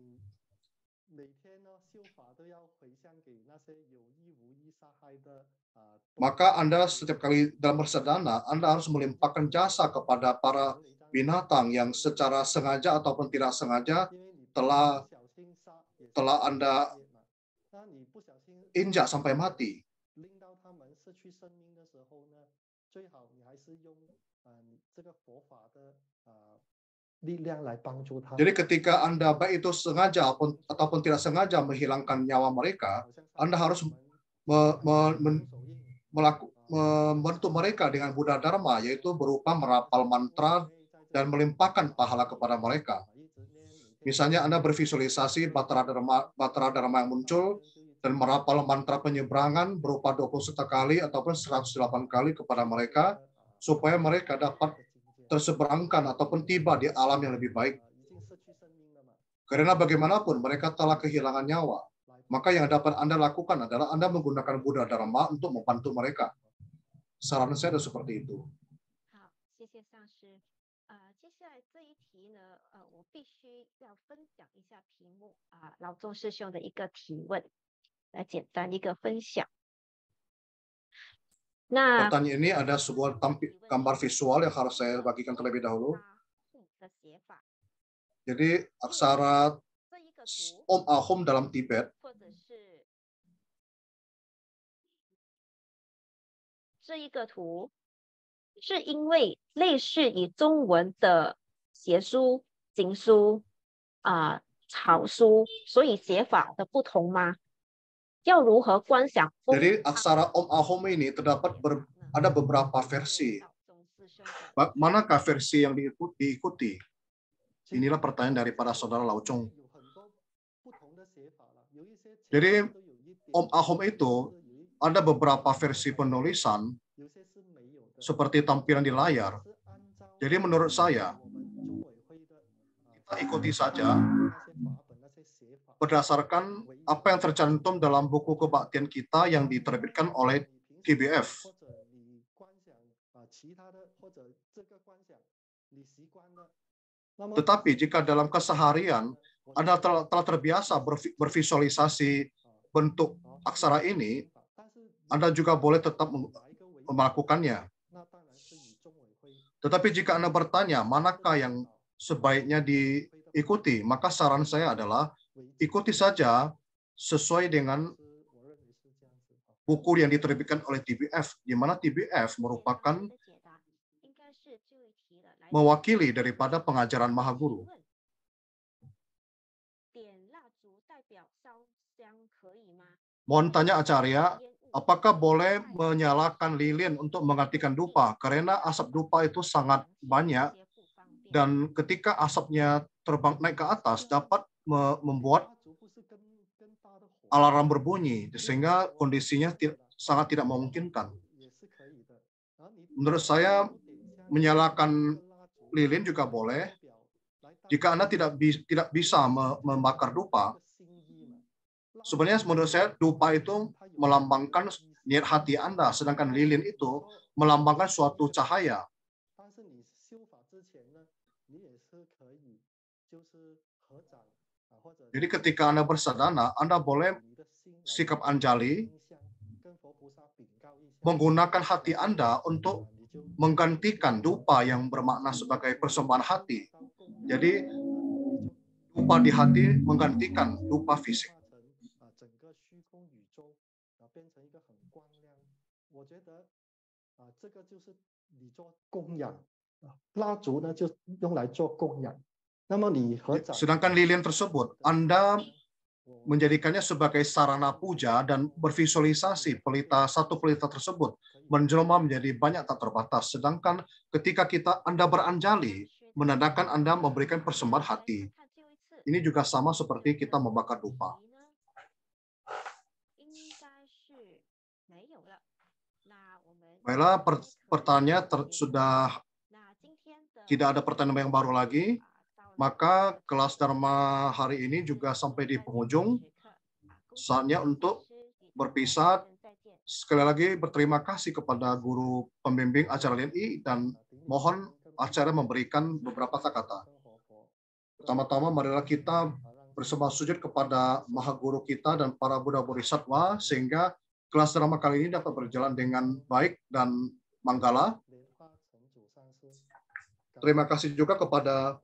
Maka Anda setiap kali dalam bersedana, Anda harus melimpahkan jasa kepada para binatang yang secara sengaja ataupun tidak sengaja telah Anda injak sampai mati. Jadi ketika Anda baik itu sengaja ataupun tidak sengaja menghilangkan nyawa mereka, Anda harus membantu mereka dengan Buddha Dharma, yaitu berupa merapal mantra dan melimpahkan pahala kepada mereka. Misalnya Anda bervisualisasi Batara Dharma yang muncul dan merapal mantra penyeberangan berupa 21 kali ataupun 108 kali kepada mereka, supaya mereka dapat terseberangkan ataupun tiba di alam yang lebih baik. Karena bagaimanapun mereka telah kehilangan nyawa. Maka yang dapat Anda lakukan adalah Anda menggunakan Buddha Dharma untuk membantu mereka. Saran saya adalah seperti itu. Pertanyaan ini ada sebuah gambar visual yang harus saya bagikan terlebih dahulu. Jadi aksara Om Ahom dalam Tibet jadi aksara Om Ahom ini ada beberapa versi. Manakah versi yang diikuti? Inilah pertanyaan daripada saudara Lau Chong. Jadi Om Ahom itu ada beberapa versi penulisan seperti tampilan di layar. Jadi menurut saya, kita ikuti saja berdasarkan apa yang tercantum dalam buku kebaktian kita yang diterbitkan oleh TBF. Tetapi jika dalam keseharian Anda telah terbiasa bervisualisasi bentuk aksara ini, Anda juga boleh tetap melakukannya. Tetapi jika Anda bertanya, manakah yang sebaiknya diikuti, maka saran saya adalah ikuti saja sesuai dengan buku yang diterbitkan oleh TBF, di mana TBF merupakan mewakili daripada pengajaran Mahaguru. Mohon tanya Acarya, apakah boleh menyalakan lilin untuk menggantikan dupa? Karena asap dupa itu sangat banyak, dan ketika asapnya terbang naik ke atas, dapat membuat alarm berbunyi, sehingga kondisinya sangat tidak memungkinkan. Menurut saya, menyalakan lilin juga boleh. Jika Anda tidak bisa membakar dupa, sebenarnya menurut saya dupa itu melambangkan niat hati Anda, sedangkan lilin itu melambangkan suatu cahaya. Jadi ketika Anda bersadana, Anda boleh sikap anjali, menggunakan hati Anda untuk menggantikan dupa yang bermakna sebagai persembahan hati. Jadi dupa di hati menggantikan dupa fisik. Sedangkan lilin tersebut, Anda menjadikannya sebagai sarana puja dan bervisualisasi satu pelita tersebut menjelma menjadi banyak tak terbatas. Sedangkan ketika Anda beranjali, menandakan Anda memberikan persembahan hati. Ini juga sama seperti kita membakar dupa. Baiklah, pertanyaan sudah tidak ada pertanyaan yang baru lagi. Maka kelas Dharma hari ini juga sampai di penghujung. Saatnya untuk berpisah. Sekali lagi berterima kasih kepada guru pembimbing acara LNI dan mohon acara memberikan beberapa kata-kata. Pertama-tama marilah kita bersembah sujud kepada Maha Guru kita dan para Buddha Bodhisattva sehingga kelas Dharma kali ini dapat berjalan dengan baik dan manggala. Terima kasih juga kepada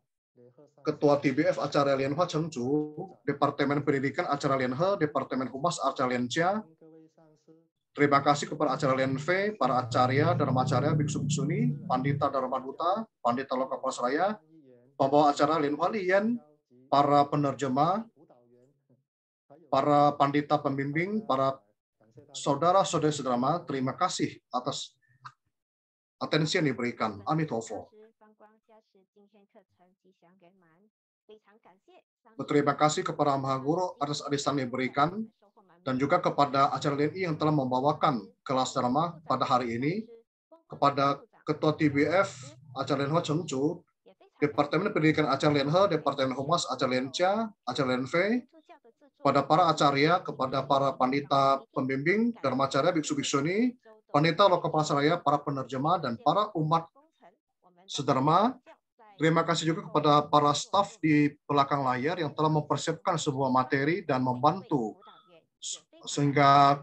Ketua TBF Acara Lianhua Chengcu, Departemen Pendidikan Acara Lianhe, Departemen Humas Acara Lianxia. Terima kasih kepada Acara Lianfe, para acarya, dharmacarya, biksu biksuni, pandita dharmaduta, pandita lokapasraya, pembawa acara Lianhua Lian, para penerjemah, para pandita pembimbing, para saudara-saudari sedrama, terima kasih atas atensi yang diberikan. Amitofo. Berterima kasih kepada Maha Guru atas arisan yang diberikan dan juga kepada acara LNI yang telah membawakan kelas Dharma pada hari ini, kepada Ketua TBF acara Lianhua Chengcu, Departemen Pendidikan acara Lianhe, Departemen Humas acara Lianxia, acara Lianfe, pada para acarya, kepada para pandita pembimbing, dharmacarya, biksu biksuni, pandita lokapasraya, para penerjemah, dan para umat sedharma. Terima kasih juga kepada para staf di belakang layar yang telah mempersiapkan sebuah materi dan membantu sehingga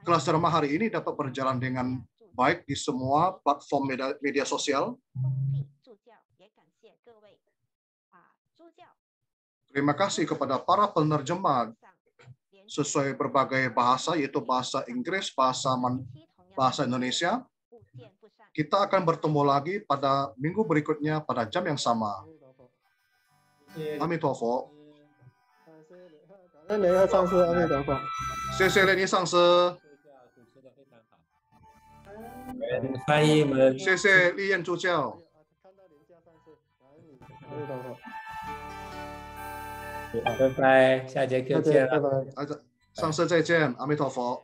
kelas Dharma hari ini dapat berjalan dengan baik di semua platform media sosial. Terima kasih kepada para penerjemah sesuai berbagai bahasa, yaitu bahasa Inggris, bahasa Indonesia. Kita akan bertemu lagi pada minggu berikutnya pada jam yang sama. Amitofo. 那联合上师阿弥陀佛。谢谢连尼上师，翻译们。谢谢丽燕助教。阿弥陀佛。啊，拜拜，下节课再见，见了。拜拜。上次再见，阿弥陀佛。